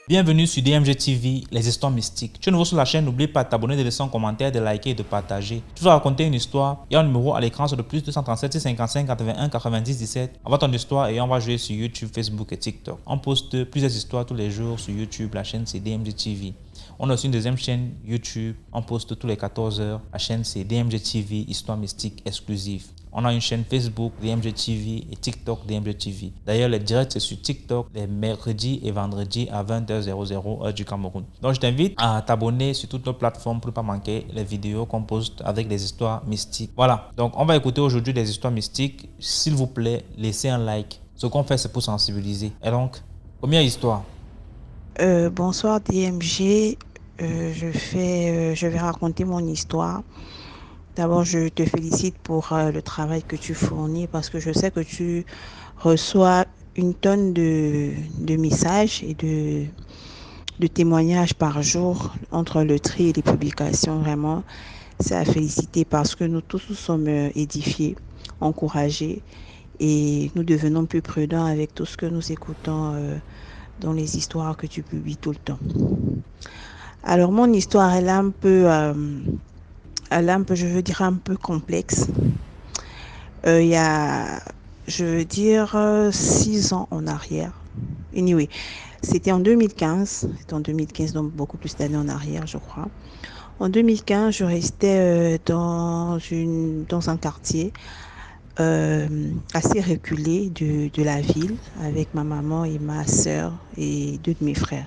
Bienvenue sur DMG TV, les histoires mystiques. Tu es nouveau sur la chaîne, n'oublie pas de t'abonner, de laisser un commentaire, de liker et de partager. Tu vas raconter une histoire, il y a un numéro à l'écran sur le plus 237 655 81 90 17. Envoie ton histoire et on va jouer sur YouTube, Facebook et TikTok. On poste plusieurs histoires tous les jours sur YouTube, la chaîne c'est DMG TV. On a aussi une deuxième chaîne YouTube, on poste tous les 14 heures. La chaîne c'est DMG TV, histoire mystique exclusive. On a une chaîne Facebook DMG TV et TikTok DMG TV. D'ailleurs, les directs c'est sur TikTok les mercredis et vendredis à 20h00 heure du Cameroun. Donc, je t'invite à t'abonner sur toutes nos plateformes pour ne pas manquer les vidéos qu'on poste avec des histoires mystiques. Voilà. Donc, on va écouter aujourd'hui des histoires mystiques. S'il vous plaît, laissez un like. Ce qu'on fait, c'est pour sensibiliser. Et donc, première histoire. Bonsoir DMG. Je vais raconter mon histoire. D'abord, je te félicite pour le travail que tu fournis parce que je sais que tu reçois une tonne de messages et de témoignages par jour entre le tri et les publications. Vraiment, c'est à féliciter parce que nous tous nous sommes édifiés, encouragés et nous devenons plus prudents avec tout ce que nous écoutons dans les histoires que tu publies tout le temps. Alors, mon histoire, elle est un peu, je veux dire, un peu complexe. Il y a, je veux dire, 6 ans en arrière. Anyway, c'était en 2015. C'était en 2015, donc beaucoup plus d'années en arrière, je crois. En 2015, je restais dans un quartier assez reculé de la ville avec ma maman et ma sœur et 2 de mes frères.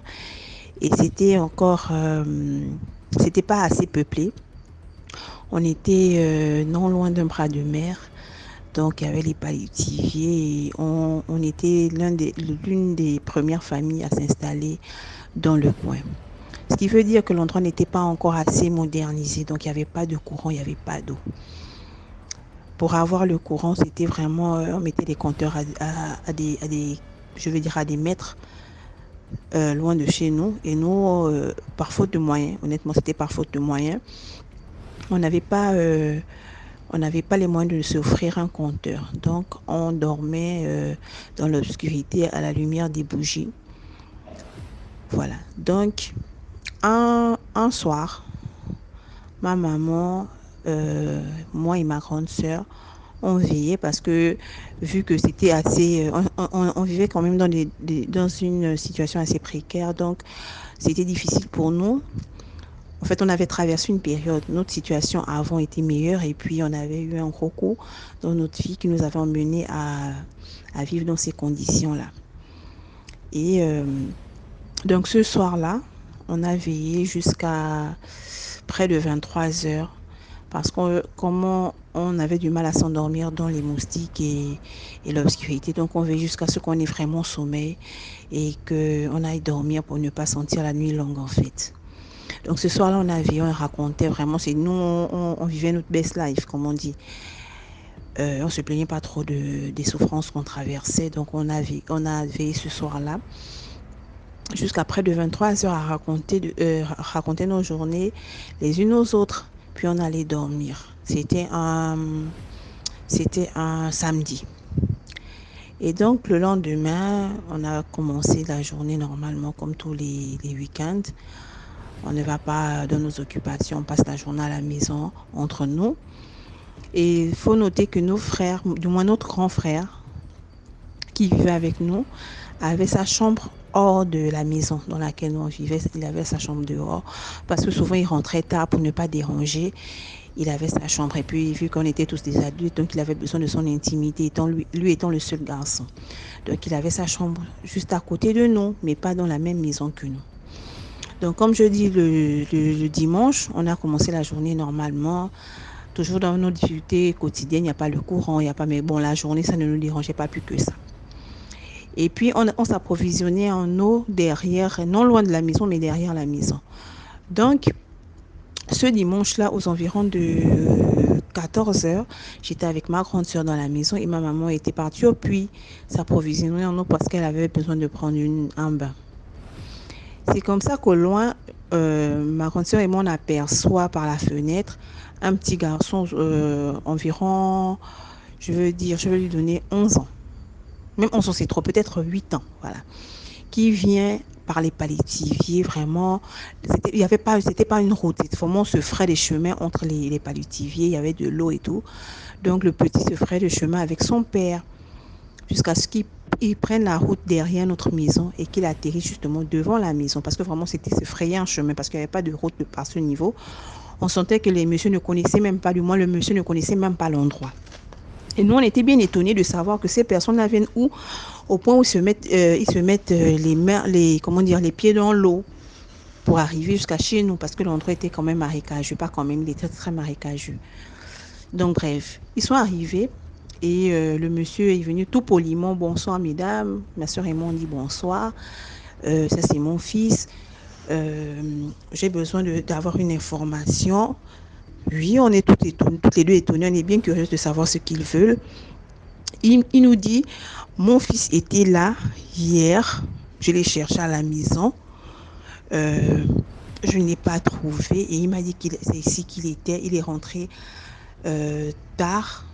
Et c'était encore, c'était pas assez peuplé. On était non loin d'un bras de mer, donc il y avait les palétuviers et on était l'une des premières familles à s'installer dans le coin. Ce qui veut dire que l'endroit n'était pas encore assez modernisé, donc il n'y avait pas de courant, il n'y avait pas d'eau. Pour avoir le courant, c'était vraiment, on mettait des compteurs à des mètres loin de chez nous. Et nous, par faute de moyens, honnêtement, c'était par faute de moyens, on n'avait pas les moyens de s'offrir un compteur. Donc, on dormait dans l'obscurité à la lumière des bougies. Voilà. Donc, un soir, ma maman, moi et ma grande sœur, on veillait parce que vu que c'était assez, on vivait quand même dans une situation assez précaire, donc c'était difficile pour nous. En fait, on avait traversé une période, notre situation avant était meilleure et puis on avait eu un gros coup dans notre vie qui nous avait emmenés à vivre dans ces conditions-là. Et donc ce soir-là, on a veillé jusqu'à près de 23 heures parce comment on avait du mal à s'endormir dans les moustiques et l'obscurité. Donc on veille jusqu'à ce qu'on ait vraiment sommeil et qu'on aille dormir pour ne pas sentir la nuit longue en fait. Donc ce soir-là, on racontait vraiment, c'est nous, on vivait notre best life, comme on dit. On se plaignait pas trop des souffrances qu'on traversait. Donc on a veillé ce soir-là jusqu'à près de 23 heures à raconter nos journées les unes aux autres. Puis on allait dormir. C'était un samedi. Et donc le lendemain, on a commencé la journée normalement comme tous les week-ends. On ne va pas dans nos occupations, on passe la journée à la maison entre nous. Et il faut noter que nos frères, du moins notre grand frère, qui vivait avec nous, avait sa chambre hors de la maison dans laquelle nous vivions. Il avait sa chambre dehors parce que souvent il rentrait tard pour ne pas déranger. Il avait sa chambre et puis vu qu'on était tous des adultes, donc il avait besoin de son intimité, lui étant le seul garçon. Donc il avait sa chambre juste à côté de nous, mais pas dans la même maison que nous. Donc comme je dis, le dimanche, on a commencé la journée normalement, toujours dans nos difficultés quotidiennes, il n'y a pas le courant, mais bon, la journée, ça ne nous dérangeait pas plus que ça. Et puis on s'approvisionnait en eau derrière, non loin de la maison, mais derrière la maison. Donc, ce dimanche-là, aux environs de 14 heures, j'étais avec ma grande sœur dans la maison et ma maman était partie au puits s'approvisionner en eau parce qu'elle avait besoin de prendre un bain. C'est comme ça qu'au loin, ma grande sœur et moi, on aperçoit par la fenêtre un petit garçon environ, je veux dire, je vais lui donner 11 ans. Même 11 ans, c'est trop, peut-être 8 ans, voilà. Qui vient par les palétiviers, vraiment. Il y avait pas, c'était pas une route, c'était vraiment, on se ferait des chemins entre les palétiviers, il y avait de l'eau et tout. Donc le petit se ferait le chemin avec son père jusqu'à ce qu'il prenne la route derrière notre maison et qu'il atterrisse justement devant la maison, parce que vraiment c'était se frayer un chemin parce qu'il n'y avait pas de route par ce niveau. On sentait que les messieurs ne connaissaient même pas, du moins le monsieur ne connaissait même pas l'endroit. Et nous, on était bien étonnés de savoir que ces personnes-là viennent où, au point où ils se mettent les mains, comment dire, les pieds dans l'eau pour arriver jusqu'à chez nous, parce que l'endroit était quand même marécageux, pas quand même, il était très marécageux. Donc bref, ils sont arrivés et le monsieur est venu tout poliment. Bonsoir mesdames, ma soeur et moi on dit bonsoir. Ça c'est mon fils. J'ai besoin d'avoir une information. Oui, on est toutes les deux étonnées, on est bien curieux de savoir ce qu'ils veulent. Il nous dit, mon fils était là hier, je l'ai cherché à la maison. Je ne l'ai pas trouvé et il m'a dit que c'est ici qu'il était. Il est rentré tard,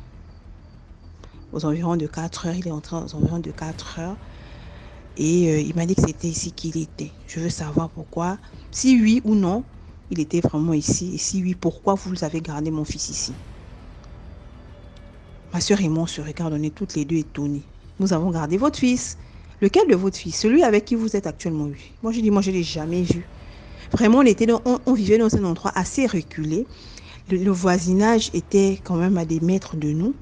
aux environs de 4 heures. Il est rentré aux environs de 4 heures. Et il m'a dit que c'était ici qu'il était. Je veux savoir pourquoi. Si oui ou non, il était vraiment ici. Et si oui, pourquoi vous avez gardé mon fils ici? Ma soeur et moi, on se regarde, on est toutes les deux étonnées. Nous avons gardé votre fils. Lequel de votre fils? Celui avec qui vous êtes actuellement? Moi, je dis, moi, je ne l'ai jamais vu. Vraiment, on vivait dans un endroit assez reculé. Le voisinage était quand même à des mètres de nous.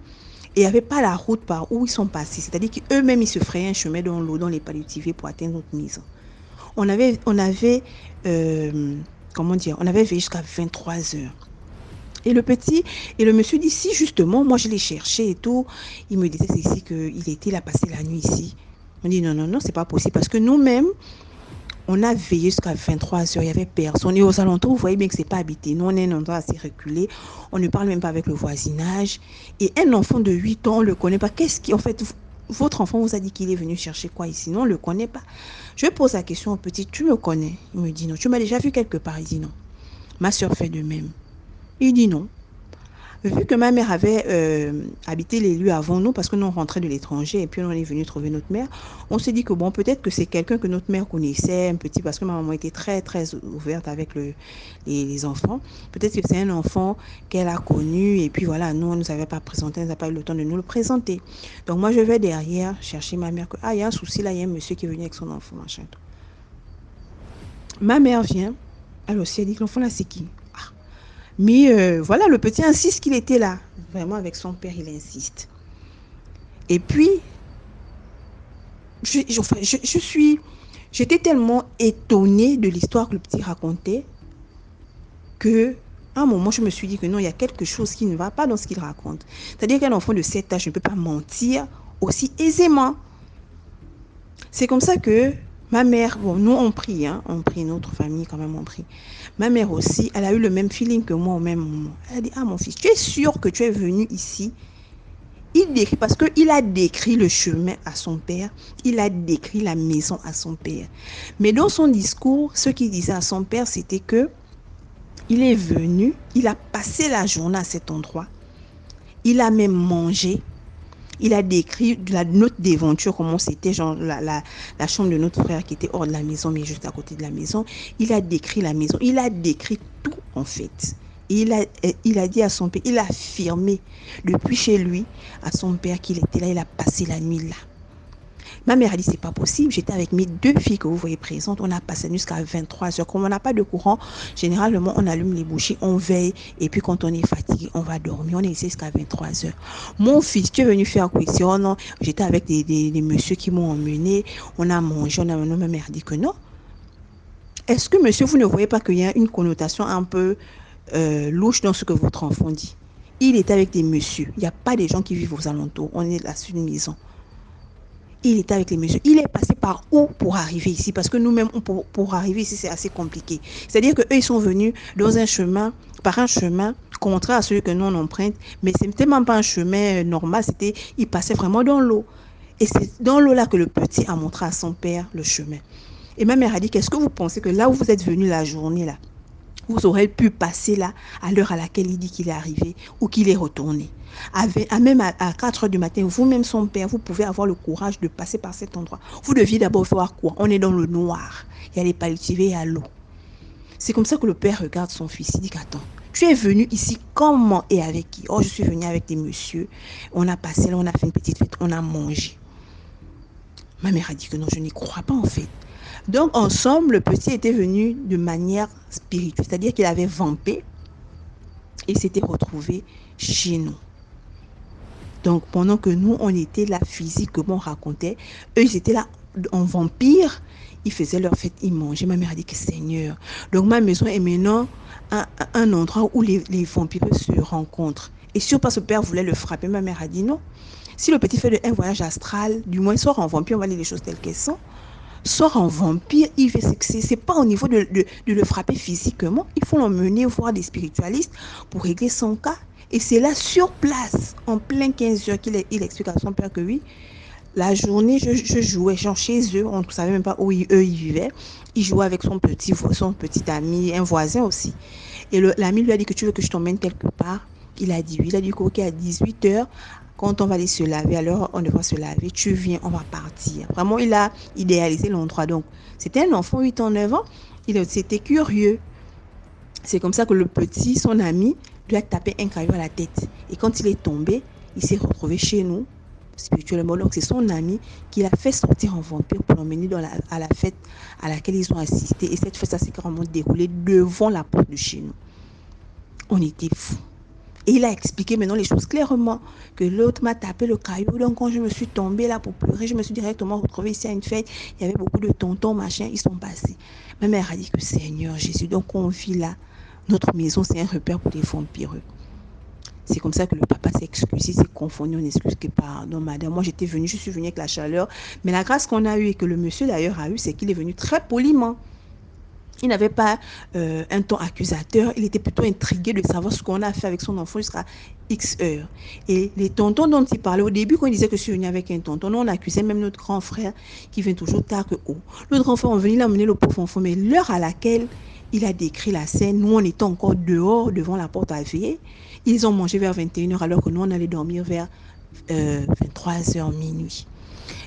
Et il n'y avait pas la route par où ils sont passés. C'est-à-dire qu'eux-mêmes, ils se frayaient un chemin dans l'eau, dans les palétiviers pour atteindre notre maison. On avait veillé jusqu'à 23 heures. Et le monsieur dit, si justement, moi je l'ai cherché et tout, il me disait c'est ici il a passé la nuit ici. On dit non, c'est pas possible parce que nous-mêmes, on a veillé jusqu'à 23 heures, il n'y avait personne. Et aux alentours, vous voyez bien que ce n'est pas habité. Nous, on est un endroit assez reculé. On ne parle même pas avec le voisinage. Et un enfant de 8 ans, on ne le connaît pas. En fait, votre enfant vous a dit qu'il est venu chercher quoi ici? Non, on ne le connaît pas. Je pose la question au petit, tu me connais? Il me dit non. Tu m'as déjà vu quelque part? Il dit non. Ma soeur fait de même. Il dit non. Vu que ma mère avait habité les lieux avant nous, parce que nous on rentrait de l'étranger et puis on est venu trouver notre mère, on s'est dit que bon, peut-être que c'est quelqu'un que notre mère connaissait un petit, parce que ma maman était très très ouverte avec les enfants. Peut-être que c'est un enfant qu'elle a connu et puis voilà, nous on ne nous avait pas présenté, on n'a pas eu le temps de nous le présenter. Donc moi je vais derrière chercher ma mère, il y a un souci là, il y a un monsieur qui est venu avec son enfant, machin. Ma mère vient, elle aussi elle dit que l'enfant là c'est qui? Mais voilà, le petit insiste qu'il était là. Vraiment, avec son père, il insiste. Et puis, j'étais tellement étonnée de l'histoire que le petit racontait que, à un moment, je me suis dit que non, il y a quelque chose qui ne va pas dans ce qu'il raconte. C'est-à-dire qu'un enfant de 7 âge ne peut pas mentir aussi aisément. C'est comme ça que ma mère, bon, nous on prie, notre famille quand même on prie. Ma mère aussi, elle a eu le même feeling que moi au même moment. Elle a dit, ah mon fils, tu es sûr que tu es venu ici? Parce qu'il a décrit le chemin à son père, il a décrit la maison à son père. Mais dans son discours, ce qu'il disait à son père, c'était que il est venu, il a passé la journée à cet endroit, il a même mangé. Il a décrit la note d'aventure, comment c'était, genre la chambre de notre frère qui était hors de la maison, mais juste à côté de la maison. Il a décrit la maison, il a décrit tout en fait. Et il a dit à son père, il a affirmé depuis chez lui à son père qu'il était là, il a passé la nuit là. Ma mère a dit, c'est pas possible, j'étais avec mes 2 filles que vous voyez présentes, on a passé jusqu'à 23 heures. Comme on n'a pas de courant, généralement on allume les bougies, on veille, et puis quand on est fatigué, on va dormir, on est ici jusqu'à 23 heures. Mon fils, tu es venu faire quoi ici? Oh non, j'étais avec des messieurs qui m'ont emmené, on a mangé, ma mère a dit que non. Est-ce que monsieur, vous ne voyez pas qu'il y a une connotation un peu louche dans ce que votre enfant dit? Il était avec des messieurs, il n'y a pas des gens qui vivent aux alentours, on est là sur une maison. Il était avec les messieurs. Il est passé par où pour arriver ici? Parce que nous-mêmes, pour arriver ici, c'est assez compliqué. C'est-à-dire qu'eux, ils sont venus par un chemin contraire à celui que nous, on emprunte. Mais ce n'était même pas un chemin normal. Ils passaient vraiment dans l'eau. Et c'est dans l'eau là que le petit a montré à son père le chemin. Et ma mère a dit, qu'est-ce que vous pensez que là où vous êtes venu la journée là, vous aurez pu passer là à l'heure à laquelle il dit qu'il est arrivé ou qu'il est retourné. Même à 4 heures du matin, vous-même son père, vous pouvez avoir le courage de passer par cet endroit. Vous deviez d'abord voir quoi? On est dans le noir. Il y a les palliatifs et à l'eau. C'est comme ça que le père regarde son fils. Il dit qu'attends, tu es venu ici comment et avec qui? Oh, je suis venu avec des messieurs. On a passé là, on a fait une petite fête, on a mangé. Ma mère a dit que non, je n'y crois pas en fait. Donc, en somme, le petit était venu de manière spirituelle, c'est-à-dire qu'il avait vampé et s'était retrouvé chez nous. Donc, pendant que nous, on était là physiquement, on racontait, eux, ils étaient là en vampire, ils faisaient leur fête, ils mangeaient. Ma mère a dit que Seigneur. Donc, ma maison est maintenant un endroit où les vampires se rencontrent. Et si parce que le père voulait le frapper, ma mère a dit non. Si le petit fait un voyage astral, du moins, sort en vampire, on va dire les choses telles qu'elles sont. Sort en vampire, c'est pas au niveau de le frapper physiquement. Il faut l'emmener voir des spiritualistes pour régler son cas. Et c'est là, sur place, en plein 15 heures, qu'il explique à son père que oui, la journée, je jouais genre chez eux, on ne savait même pas où eux ils vivaient. Il jouait avec son petit ami, un voisin aussi. Et l'ami lui a dit que tu veux que je t'emmène quelque part. Il a dit oui. Il a dit qu'à 18 heures, quand on va aller se laver, alors on devra se laver, tu viens, on va partir. Vraiment, il a idéalisé l'endroit. Donc, c'était un enfant, 8 ans, 9 ans. C'était curieux. C'est comme ça que le petit, son ami, lui a tapé un caillou à la tête. Et quand il est tombé, il s'est retrouvé chez nous, spirituellement. Donc, c'est son ami qui l'a fait sortir en vampire pour l'emmener à la fête à laquelle ils ont assisté. Et cette fête, ça s'est carrément déroulée devant la porte de chez nous. On était fous. Et il a expliqué maintenant les choses clairement, que l'autre m'a tapé le caillou. Donc, quand je me suis tombée là pour pleurer, je me suis directement retrouvée ici à une fête. Il y avait beaucoup de tontons, machin, ils sont passés. Ma mère a dit que Seigneur Jésus, donc on vit là. Notre maison, c'est un repère pour les vampireux. C'est comme ça que le papa s'est excusé, s'est confondu, on excuse que pardon madame, moi je suis venue avec la chaleur, mais la grâce qu'on a eue et que le monsieur d'ailleurs a eu, c'est qu'il est venu très poliment. Il n'avait pas un ton accusateur, il était plutôt intrigué de savoir ce qu'on a fait avec son enfant jusqu'à X heures. Et les tontons dont il parlait au début, quand il disait que je suis venu avec un tonton, on accusait même notre grand frère qui vient toujours tard que haut. L'autre grand frère, on venait l'amener le pauvre enfant, mais l'heure à laquelle il a décrit la scène, nous on était encore dehors devant la porte à veiller. Ils ont mangé vers 21 heures alors que nous on allait dormir vers 23 heures minuit.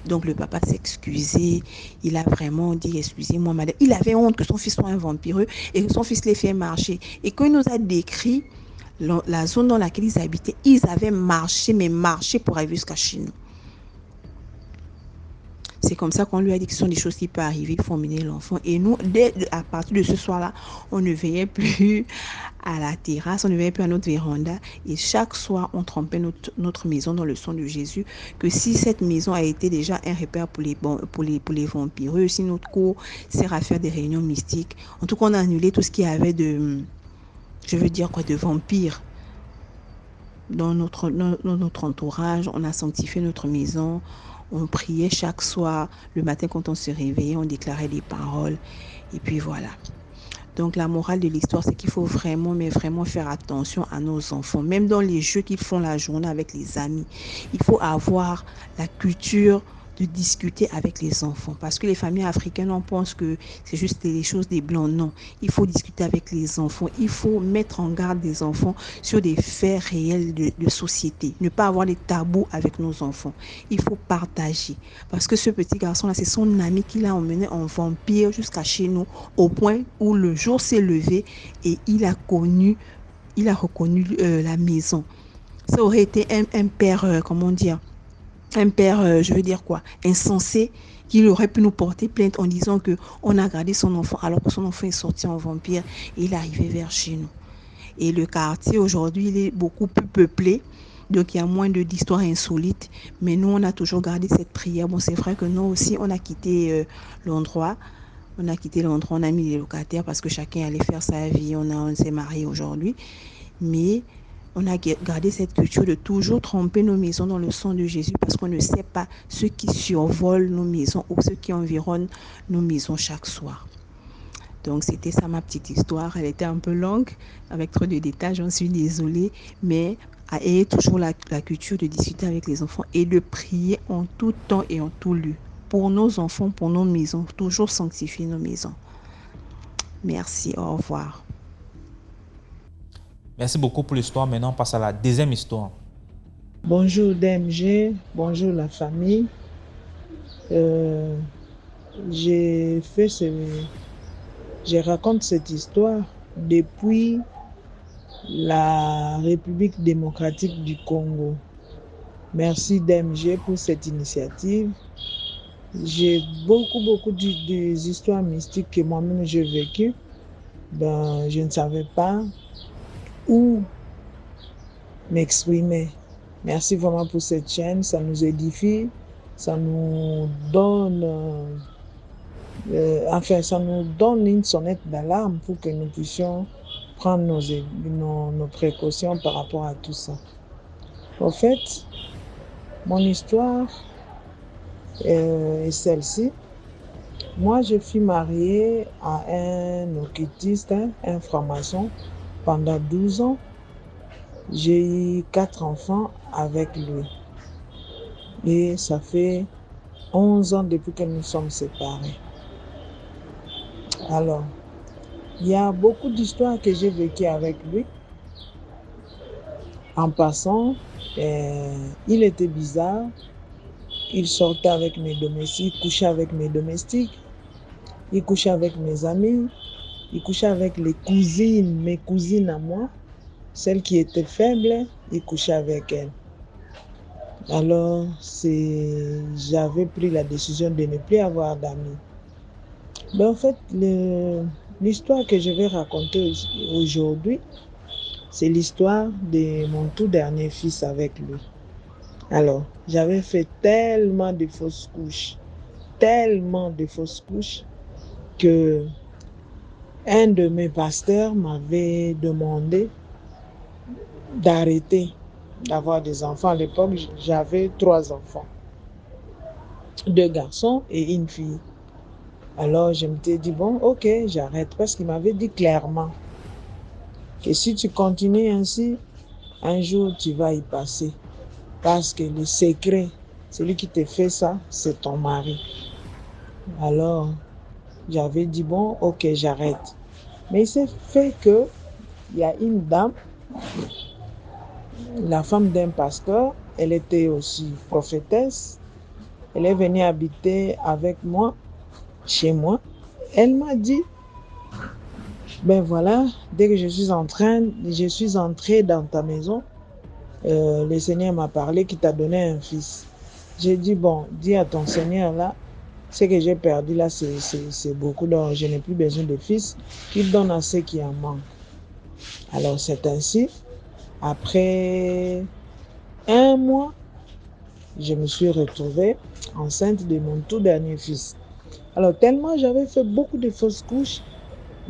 Donc le papa s'est excusé, il a vraiment dit excusez-moi madame. Il avait honte que son fils soit un vampireux et que son fils l'ait fait marcher. Et quand il nous a décrit la zone dans laquelle ils habitaient, ils avaient marché, mais marché pour arriver jusqu'à chez nous. C'est comme ça qu'on lui a dit que ce sont des choses qui peuvent arriver, il faut emmener l'enfant. Et nous, à partir de ce soir-là, on ne veillait plus à la terrasse, on ne veillait plus à notre véranda. Et chaque soir, on trempait notre maison dans le sang de Jésus. Que si cette maison a été déjà un repère pour les vampireux, si notre cour sert à faire des réunions mystiques, en tout cas, on a annulé tout ce qu'il y avait de vampires dans notre entourage. On a sanctifié notre maison. On priait chaque soir, le matin quand on se réveillait, on déclarait des paroles. Et puis voilà. Donc la morale de l'histoire, c'est qu'il faut vraiment faire attention à nos enfants. Même dans les jeux qu'ils font la journée avec les amis, il faut avoir la culture de discuter avec les enfants. Parce que les familles africaines, on pense que c'est juste les choses des blancs. Non, il faut discuter avec les enfants. Il faut mettre en garde des enfants sur des faits réels de société. Ne pas avoir des tabous avec nos enfants. Il faut partager. Parce que ce petit garçon-là, c'est son ami qui l'a emmené en vampire jusqu'à chez nous, au point où le jour s'est levé et il a reconnu la maison. Ça aurait été un père, insensé, qu'il aurait pu nous porter plainte en disant que on a gardé son enfant alors que son enfant est sorti en vampire et il est arrivé vers chez nous. Et le quartier aujourd'hui, il est beaucoup plus peuplé, donc il y a moins d'histoires insolites, mais nous on a toujours gardé cette prière. Bon, c'est vrai que nous aussi on a quitté l'endroit. On a mis les locataires parce que chacun allait faire sa vie, on s'est marié aujourd'hui, mais on a gardé cette culture de toujours tremper nos maisons dans le sang de Jésus parce qu'on ne sait pas ceux qui survolent nos maisons ou ceux qui environnent nos maisons chaque soir. Donc c'était ça ma petite histoire. Elle était un peu longue avec trop de détails, j'en suis désolée, mais ayez toujours la culture de discuter avec les enfants et de prier en tout temps et en tout lieu. Pour nos enfants, pour nos maisons, toujours sanctifier nos maisons. Merci, au revoir. Merci beaucoup pour l'histoire. Maintenant, on passe à la deuxième histoire. Bonjour DMG, bonjour la famille. Euh, j'ai fait ce, je raconte cette histoire depuis la République démocratique du Congo. Merci DMG pour cette initiative. J'ai beaucoup des histoires mystiques que moi-même j'ai vécues. Ben, je ne savais pas où m'exprimer. Merci vraiment pour cette chaîne, ça nous édifie, ça nous donne, ça nous donne une sonnette d'alarme pour que nous puissions prendre nos précautions par rapport à tout ça. En fait, mon histoire est celle-ci. Moi, je suis mariée à un occultiste, un franc-maçon, pendant 12 ans. J'ai eu 4 enfants avec lui. Et ça fait 11 ans depuis que nous sommes séparés. Alors, il y a beaucoup d'histoires que j'ai vécues avec lui. En passant, il était bizarre. Il sortait avec mes domestiques, couchait avec mes domestiques. Il couchait avec mes amis. Il couchait avec les cousines, mes cousines à moi. Celles qui étaient faibles, il couchait avec elles. Alors, j'avais pris la décision de ne plus avoir d'amis. Mais en fait, l'histoire que je vais raconter aujourd'hui, c'est l'histoire de mon tout dernier fils avec lui. Alors, j'avais fait tellement de fausses couches que un de mes pasteurs m'avait demandé d'arrêter d'avoir des enfants. À l'époque, j'avais 3 enfants, 2 garçons et une fille. Alors, je m'étais dit, bon, ok, j'arrête, parce qu'il m'avait dit clairement que si tu continues ainsi, un jour, tu vas y passer. Parce que le secret, celui qui te fait ça, c'est ton mari. Alors, j'avais dit, bon, ok, j'arrête. Mais il s'est fait que il y a une dame, la femme d'un pasteur, elle était aussi prophétesse. Elle est venue habiter avec moi, chez moi. Elle m'a dit, ben voilà, dès que je suis entrée dans ta maison, le Seigneur m'a parlé qu'il t'a donné un fils. J'ai dit, bon, dis à ton Seigneur là, ce que j'ai perdu là, c'est beaucoup, donc je n'ai plus besoin de fils, qu'il donne à ceux qui en manquent. Alors c'est ainsi, après 1 mois, je me suis retrouvée enceinte de mon tout dernier fils. Alors tellement j'avais fait beaucoup de fausses couches,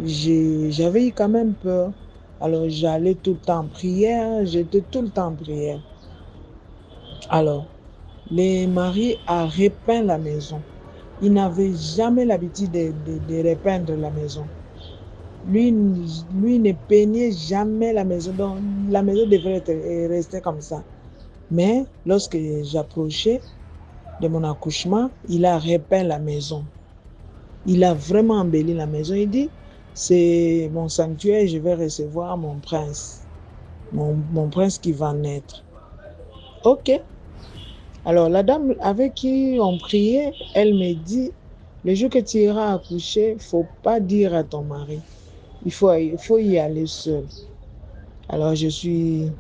j'avais eu quand même peur. Alors j'allais tout le temps en prière, j'étais tout le temps en prière. Alors, les maris a repeint la maison. Il n'avait jamais l'habitude de repeindre la maison. Lui ne peignait jamais la maison, donc la maison devrait rester comme ça. Mais lorsque j'approchais de mon accouchement, il a repeint la maison. Il a vraiment embelli la maison. Il dit, c'est mon sanctuaire, je vais recevoir mon prince. Mon prince qui va naître. Ok. Alors la dame avec qui on priait, elle me dit, le jour que tu iras accoucher, il ne faut pas dire à ton mari. Il faut y aller seul. Alors il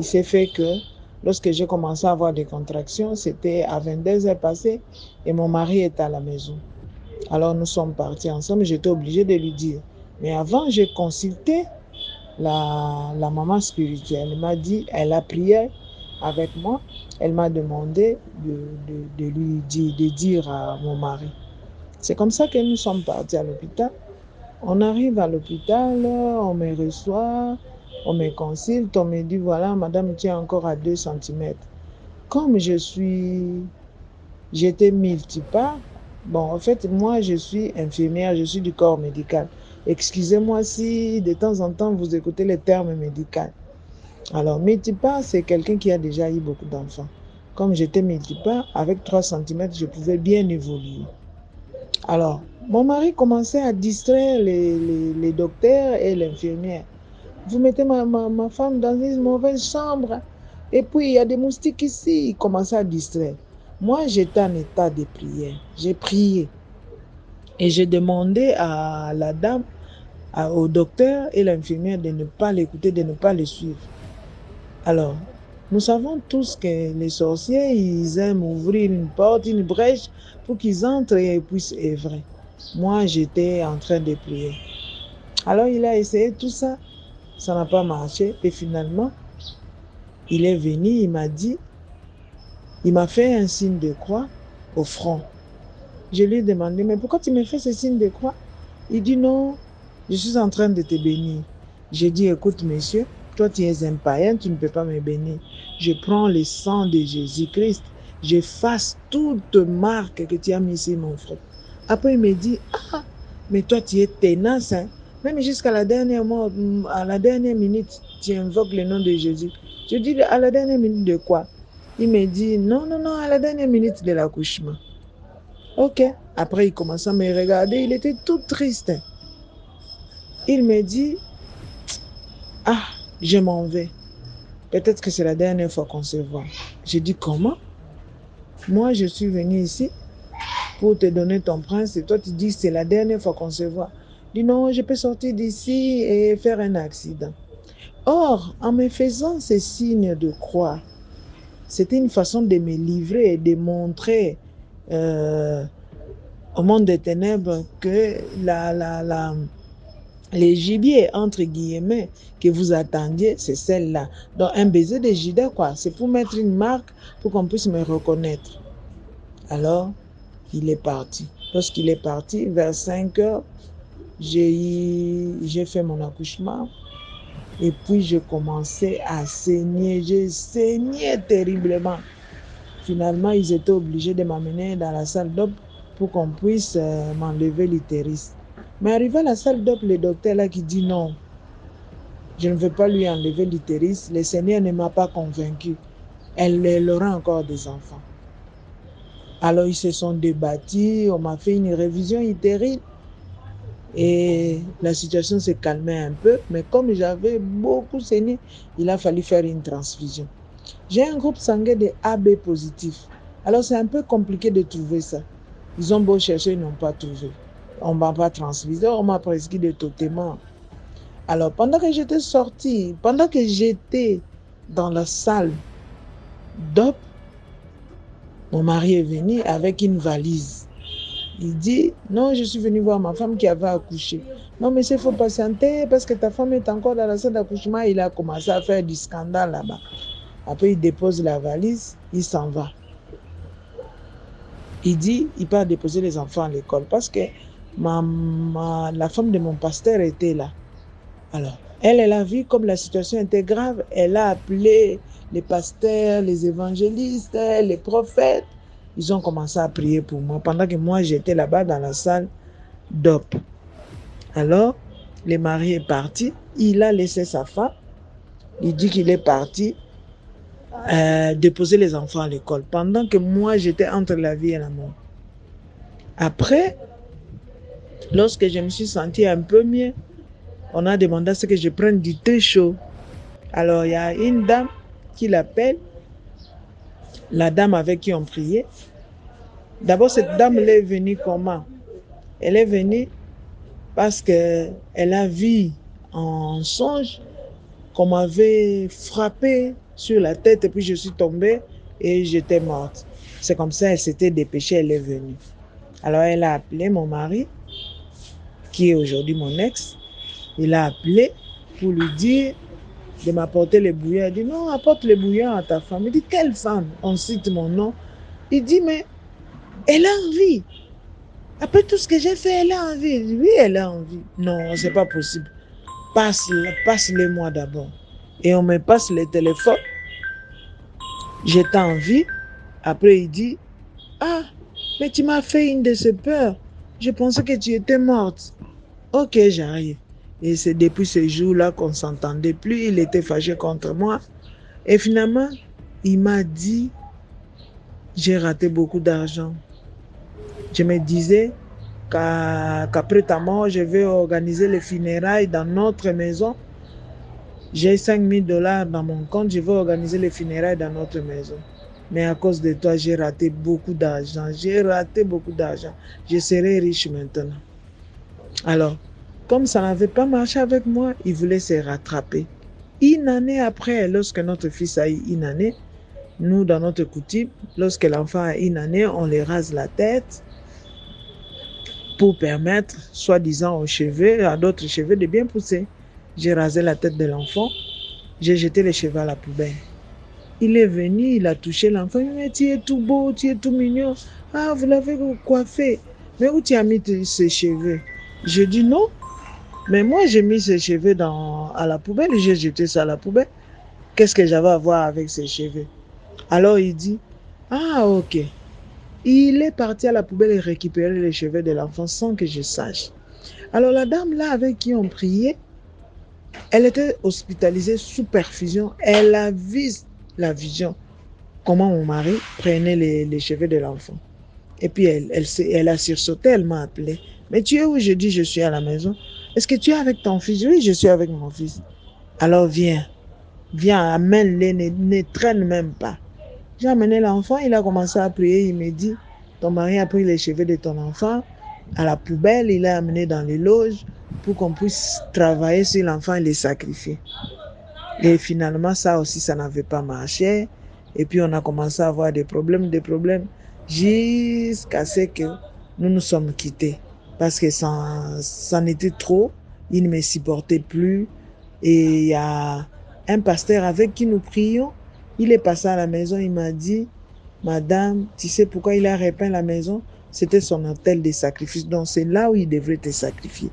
s'est fait que lorsque j'ai commencé à avoir des contractions, c'était à 22h passées et mon mari était à la maison. Alors nous sommes partis ensemble, j'étais obligée de lui dire. Mais avant, j'ai consulté la maman spirituelle. Elle m'a dit, elle a prié avec moi. Elle m'a demandé de dire à mon mari. C'est comme ça que nous sommes partis à l'hôpital. On arrive à l'hôpital, on me reçoit, on me consulte, on me dit, voilà, madame tient encore à 2 cm. Comme j'étais multipart, bon, en fait, moi, je suis infirmière, je suis du corps médical. Excusez-moi si de temps en temps vous écoutez les termes médicaux. Alors, multipart, c'est quelqu'un qui a déjà eu beaucoup d'enfants. Comme j'étais multipart, avec 3 cm, je pouvais bien évoluer. Alors, mon mari commençait à distraire les docteurs et l'infirmière. vous mettez ma femme dans une mauvaise chambre. Et puis, il y a des moustiques ici. Il commençait à distraire. Moi, j'étais en état de prière. J'ai prié. Et j'ai demandé à la dame, au docteur et l'infirmière de ne pas l'écouter, de ne pas le suivre. Alors, nous savons tous que les sorciers, ils aiment ouvrir une porte, une brèche pour qu'ils entrent et puissent œuvrer. Moi, j'étais en train de prier. Alors, il a essayé tout ça. Ça n'a pas marché. Et finalement, il est venu, il m'a dit, il m'a fait un signe de croix au front. Je lui ai demandé, mais pourquoi tu me fais ce signe de croix? Il dit non, je suis en train de te bénir. J'ai dit, écoute monsieur, toi tu es un païen, tu ne peux pas me bénir. Je prends le sang de Jésus-Christ, j'efface toute marque que tu as mise sur mon front. Après il me dit, ah, mais toi tu es tenace, hein? Même jusqu'à la dernière minute, tu invoques le nom de Jésus. Je dis, à la dernière minute de quoi? Il me dit, non, à la dernière minute de l'accouchement. Ok. Après, il commence à me regarder. Il était tout triste. Il me dit, ah, je m'en vais. Peut-être que c'est la dernière fois qu'on se voit. J'ai dit, comment? Moi, je suis venu ici pour te donner ton prince et toi, tu dis que c'est la dernière fois qu'on se voit. Il dit, non, je peux sortir d'ici et faire un accident. Or, en me faisant ces signes de croix, c'était une façon de me livrer et de montrer au monde des ténèbres que les gibiers, entre guillemets, que vous attendiez, c'est celle-là. Donc, un baiser de Judas, quoi. C'est pour mettre une marque pour qu'on puisse me reconnaître. Alors, il est parti. Lorsqu'il est parti, vers 5 heures, j'ai fait mon accouchement. Et puis, je commençais à saigner. Je saignais terriblement. Finalement, ils étaient obligés de m'amener dans la salle d'op pour qu'on puisse m'enlever l'utérus. Mais arrivé à la salle d'op, le docteur là qui dit non, je ne veux pas lui enlever l'utérus. Le Seigneur ne m'a pas convaincu. Elle aura encore des enfants. Alors ils se sont débattus, on m'a fait une révision utérine et la situation s'est calmée un peu. Mais comme j'avais beaucoup saigné, il a fallu faire une transfusion. J'ai un groupe sanguin de AB positif. Alors c'est un peu compliqué de trouver ça. Ils ont beau chercher, ils n'ont pas trouvé. On ne m'a pas transfusé, on m'a prescrit des totéments. Alors pendant que j'étais sortie, pendant que j'étais dans la salle d'op, mon mari est venu avec une valise. Il dit, non, je suis venu voir ma femme qui avait accouché. Non, mais il faut patienter parce que ta femme est encore dans la salle d'accouchement. Il a commencé à faire du scandale là-bas. Après, il dépose la valise, il s'en va. Il dit, il part déposer les enfants à l'école parce que la femme de mon pasteur était là. Alors, elle a vu comme la situation était grave. Elle a appelé les pasteurs, les évangélistes, les prophètes. Ils ont commencé à prier pour moi pendant que moi, j'étais là-bas dans la salle d'op. Alors, le mari est parti. Il a laissé sa femme. Il dit qu'il est parti déposer les enfants à l'école pendant que moi, j'étais entre la vie et la mort. Après, lorsque je me suis sentie un peu mieux, on a demandé à ce que je prenne du thé chaud. Alors, il y a une dame qui l'appelle, la dame avec qui on priait. D'abord, cette dame, elle est venue comment? Elle est venue parce qu'elle a vu en songe qu'on m'avait frappé sur la tête et puis je suis tombée et j'étais morte. C'est comme ça, elle s'était dépêchée, elle est venue. Alors, elle a appelé mon mari, qui est aujourd'hui mon ex. Il a appelé pour lui dire de m'apporter les bouillons. Il dit, non, apporte les bouillons à ta femme. Il dit, quelle femme? On cite mon nom. Il dit, mais elle a envie. Après tout ce que j'ai fait, elle a envie. Il dit, oui, elle a envie. Non, c'est pas possible. Passe-les-moi d'abord. Et on me passe le téléphone. J'étais en vie. Après, il dit, ah, mais tu m'as fait une de ces peurs. Je pensais que tu étais morte. Ok, j'arrive. Et c'est depuis ce jour-là qu'on ne s'entendait plus. Il était fâché contre moi. Et finalement, il m'a dit, j'ai raté beaucoup d'argent. Je me disais qu'après ta mort, je vais organiser les funérailles dans notre maison. J'ai 5 000 dollars dans mon compte, je vais organiser les funérailles dans notre maison. Mais à cause de toi, j'ai raté beaucoup d'argent. Je serai riche maintenant. Alors, comme ça n'avait pas marché avec moi, il voulait se rattraper. Une année après, lorsque notre fils a eu une année, nous, dans notre coutume, lorsque l'enfant a une année, on lui rase la tête pour permettre, soi-disant, aux cheveux, à d'autres cheveux de bien pousser. J'ai rasé la tête de l'enfant, j'ai jeté les cheveux à la poubelle. Il est venu, il a touché l'enfant, il m'a dit, tu es tout beau, tu es tout mignon. Ah, vous l'avez coiffé. Mais où tu as mis ces cheveux? Je dis non. Mais moi, j'ai mis ces cheveux à la poubelle et j'ai jeté ça à la poubelle. Qu'est-ce que j'avais à voir avec ces cheveux? Alors il dit, ah ok. Il est parti à la poubelle et récupérer les cheveux de l'enfant sans que je sache. Alors la dame là avec qui on priait, elle était hospitalisée sous perfusion. Elle a vu la vision, comment mon mari prenait les cheveux de l'enfant. Et puis elle a sursauté, elle m'a appelé. Mais tu es où? Je dis, je suis à la maison. Est-ce que tu es avec ton fils? Oui, je suis avec mon fils. Alors viens, amène-les, ne traîne même pas. J'ai amené l'enfant, il a commencé à prier, il me dit, ton mari a pris les cheveux de ton enfant à la poubelle, il l'a amené dans les loges pour qu'on puisse travailler sur l'enfant et les sacrifier. Et finalement, ça aussi, ça n'avait pas marché. Et puis, on a commencé à avoir des problèmes, jusqu'à ce que nous nous sommes quittés. Parce que ça en était trop, il ne me supportait plus. Et il y a un pasteur avec qui nous prions, il est passé à la maison, il m'a dit, madame, tu sais pourquoi il a repeint la maison? C'était son hôtel de sacrifice, donc c'est là où il devrait te sacrifier.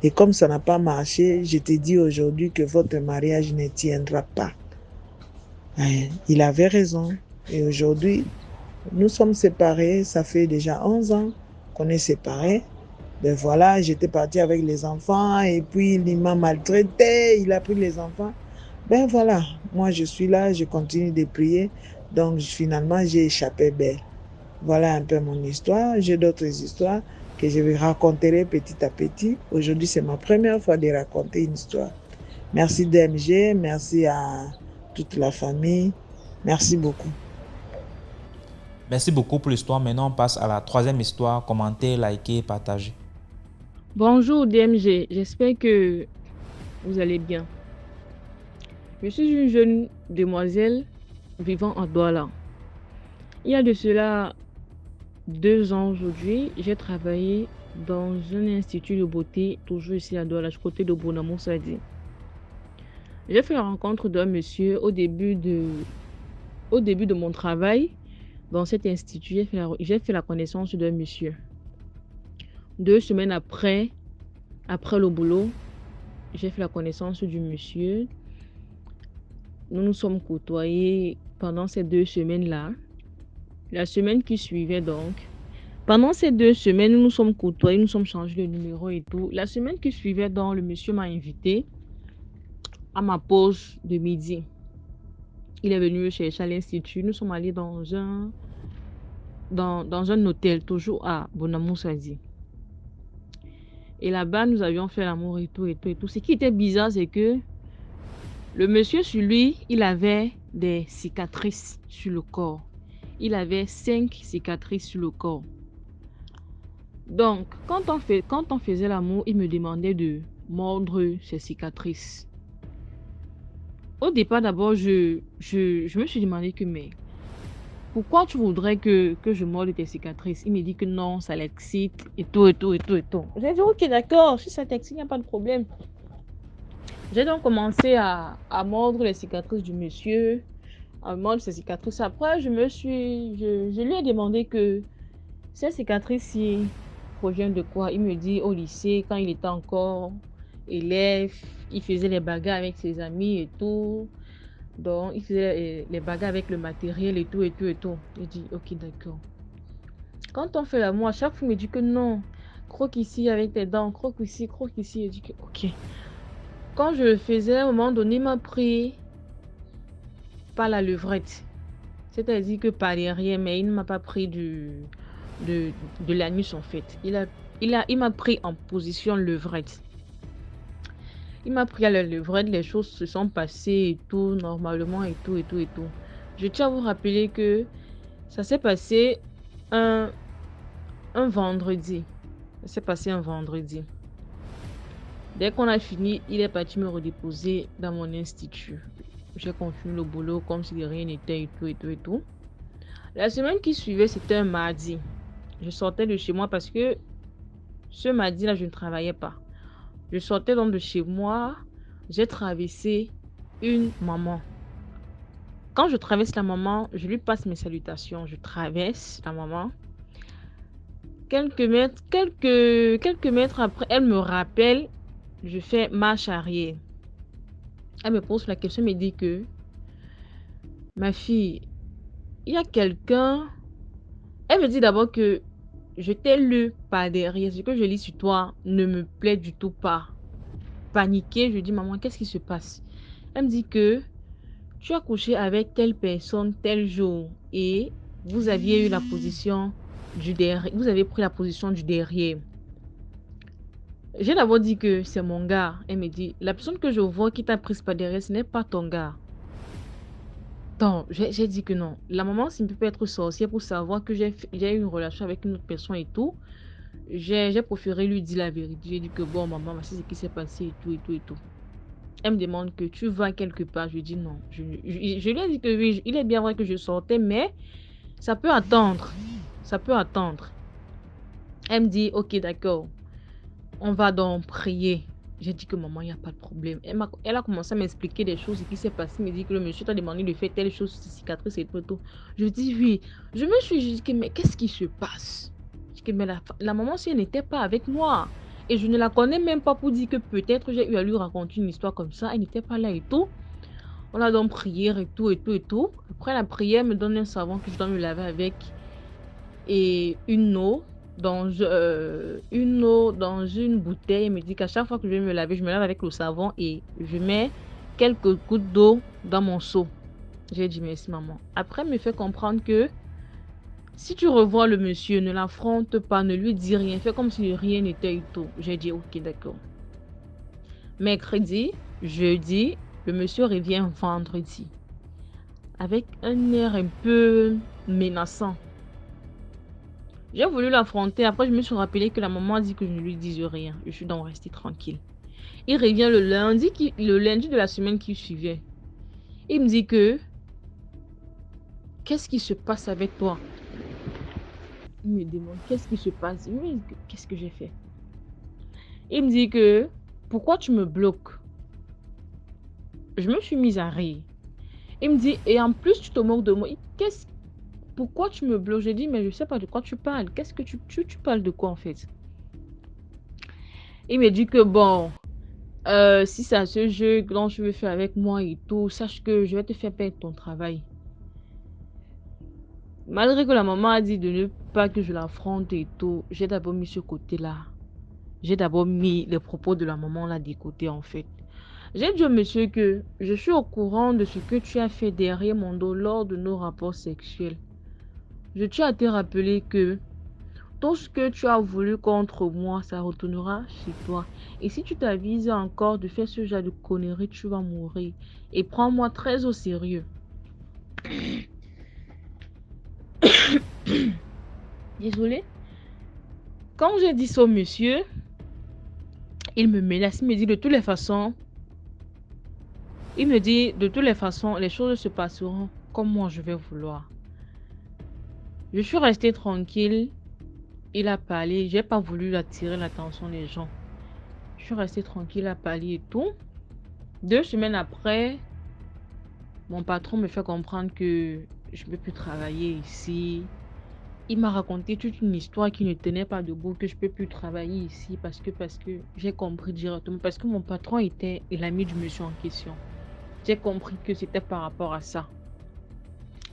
Et comme ça n'a pas marché, je te dis aujourd'hui que votre mariage ne tiendra pas. Il avait raison. Et aujourd'hui, nous sommes séparés, ça fait déjà 11 ans qu'on est séparés. Ben voilà, j'étais partie avec les enfants et puis il m'a maltraité, il a pris les enfants. Ben voilà, moi je suis là, je continue de prier. Donc finalement, j'ai échappé belle. Voilà un peu mon histoire. J'ai d'autres histoires que je vais raconter petit à petit. Aujourd'hui, c'est ma première fois de raconter une histoire. Merci DMG, merci à toute la famille. Merci beaucoup. Merci beaucoup pour l'histoire. Maintenant, on passe à la troisième histoire. Commentez, likez, partagez. Bonjour DMG, j'espère que vous allez bien. Je suis une jeune demoiselle vivant à Douala. Il y a de cela 2 ans aujourd'hui, j'ai travaillé dans un institut de beauté, toujours ici à Douala, côté de Bonamou Sadi. J'ai fait la rencontre d'un monsieur au début de mon travail dans cet institut. J'ai fait la connaissance d'un monsieur. 2 semaines après le boulot, j'ai fait la connaissance du monsieur. Nous nous sommes côtoyés pendant ces 2 semaines-là. La semaine qui suivait donc, pendant ces 2 semaines, nous nous sommes côtoyés, nous sommes changés de numéro et tout. La semaine qui suivait donc, le monsieur m'a invité à ma pause de midi. Il est venu me chercher à l'institut. Nous sommes allés dans un hôtel, toujours à Bonamou Sadi. Et là-bas, nous avions fait l'amour et tout. Ce qui était bizarre, c'est que le monsieur, sur lui, il avait des cicatrices sur le corps. Il avait 5 cicatrices sur le corps. Donc, quand on faisait l'amour, il me demandait de mordre ces cicatrices. Au départ, d'abord, je me suis demandé que, mais pourquoi tu voudrais que je morde tes cicatrices? Il me dit que non, ça l'excite et tout. J'ai dit, ok, d'accord, si ça t'excite, il n'y a pas de problème. J'ai donc commencé à mordre les cicatrices du monsieur, à mordre ses cicatrices. Après, je lui ai demandé que ces cicatrices-ci proviennent de quoi? Il me dit, au lycée, quand il était encore élève, il faisait les bagarres avec ses amis et tout. Donc, il faisait les bagarres avec le matériel et tout. J'ai dit, ok, d'accord. Quand on fait l'amour, à chaque fois, il me dit que non, croque ici avec tes dents, croque ici. J'ai dit que ok. Quand je le faisais, à un moment donné, il m'a pris par la levrette. C'est-à-dire que par derrière, mais il ne m'a pas pris de l'anus en fait. Il m'a pris en position levrette. Il m'a pris à la levrette, les choses se sont passées et tout, normalement et tout, et tout, et tout. Je tiens à vous rappeler que ça s'est passé un vendredi. Ça s'est passé un vendredi. Dès qu'on a fini, il est parti me redéposer dans mon institut. J'ai continué le boulot comme si de rien n'était et tout, et tout, et tout. La semaine qui suivait, c'était un mardi. Je sortais de chez moi parce que ce mardi-là, je ne travaillais pas. Je sortais donc de chez moi. J'ai traversé une maman. Quand je traverse la maman, je lui passe mes salutations. Je traverse la maman. Quelques mètres après, elle me rappelle. Je fais marche arrière. Elle me pose la question, me dit que ma fille, il y a quelqu'un. Elle me dit d'abord que je t'ai lu par derrière. Ce que je lis sur toi ne me plaît du tout pas. Paniquée, je dis maman, qu'est-ce qui se passe? Elle me dit que tu as couché avec telle personne tel jour et vous aviez eu la position du derrière. Vous avez pris la position du derrière. J'ai d'abord dit que c'est mon gars. Elle me dit, la personne que je vois qui t'a prise par derrière, ce n'est pas ton gars. Donc, j'ai dit que non. La maman, s'il peut pas être sorcière pour savoir que j'ai eu une relation avec une autre personne et tout, j'ai préféré lui dire la vérité. J'ai dit que bon, maman, voici ce qui s'est passé et tout, et tout, et tout. Elle me demande que tu vas quelque part. Je dis non. Je lui ai dit que oui, il est bien vrai que je sortais, mais ça peut attendre. Ça peut attendre. Elle me dit, ok, d'accord. On va donc prier. J'ai dit que maman, il n'y a pas de problème. Elle a commencé à m'expliquer des choses, ce qui s'est passé. Elle me dit que le monsieur t'a demandé de faire telle chose, cicatrice et tout. Je dis oui. Je me suis dit que mais qu'est-ce qui se passe? Je dis que mais la maman, si elle n'était pas avec moi. Et je ne la connais même pas pour dire que peut-être j'ai eu à lui raconter une histoire comme ça. Elle n'était pas là et tout. On a donc prié et tout, et tout, et tout. Après la prière, elle me donne un savon que je dois me laver avec. Et une eau dans une bouteille. Elle me dit qu'à chaque fois que je vais me laver, je me lave avec le savon et je mets quelques gouttes d'eau dans mon seau. J'ai dit merci maman. Après, elle me fait comprendre que si tu revois le monsieur, ne l'affronte pas, ne lui dis rien, fais comme si rien n'était et tout. J'ai dit ok, d'accord. Mercredi, jeudi, le monsieur revient vendredi avec un air un peu menaçant. J'ai voulu l'affronter. Après, je me suis rappelé que la maman a dit que je ne lui dise rien. Je suis donc restée tranquille. Il revient le lundi de la semaine qui suivait. Il me dit que qu'est-ce qui se passe avec toi? Il me demande qu'est-ce qui se passe. Je me dis qu'est-ce que j'ai fait? Il me dit que pourquoi tu me bloques? Je me suis mise à rire. Il me dit et en plus tu te moques de moi. Pourquoi tu me bloques? J'ai dit, mais je ne sais pas de quoi tu parles. Qu'est-ce que tu parles de quoi en fait? Il me dit que bon, si c'est à ce jeu dont tu veux faire avec moi et tout, sache que je vais te faire perdre ton travail. Malgré que la maman a dit de ne pas que je l'affronte et tout, j'ai d'abord mis ce côté-là. J'ai d'abord mis les propos de la maman là de côté en fait. J'ai dit au monsieur que je suis au courant de ce que tu as fait derrière mon dos lors de nos rapports sexuels. Je tiens à te rappeler que tout ce que tu as voulu contre moi, ça retournera chez toi. Et si tu t'avises encore de faire ce genre de conneries, tu vas mourir. Et prends-moi très au sérieux. Désolée. Quand j'ai dit ça au monsieur, il me menace. Il me dit de toutes les façons, les choses se passeront comme moi je vais vouloir. Je suis restée tranquille. Il a parlé. J'ai pas voulu attirer l'attention des gens. Je suis restée tranquille à parler et tout. 2 semaines après, mon patron me fait comprendre que je ne peux plus travailler ici. Il m'a raconté toute une histoire qui ne tenait pas debout, que je ne peux plus travailler ici parce que j'ai compris directement. Parce que mon patron était l'ami du monsieur en question. J'ai compris que c'était par rapport à ça.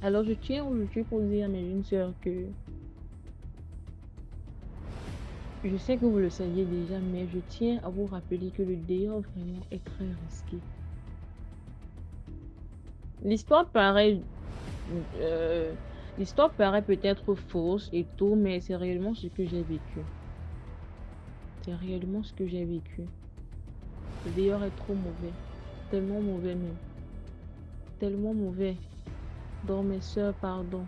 Alors je tiens aujourd'hui pour dire à mes jeunes sœurs que je sais que vous le saviez déjà, mais je tiens à vous rappeler que le dehors vraiment est très risqué. L'histoire paraît peut-être fausse et tout, mais c'est réellement ce que j'ai vécu. C'est réellement ce que j'ai vécu. Le dehors est trop mauvais. Tellement mauvais même. Tellement mauvais. Donc, mes sœurs, pardon.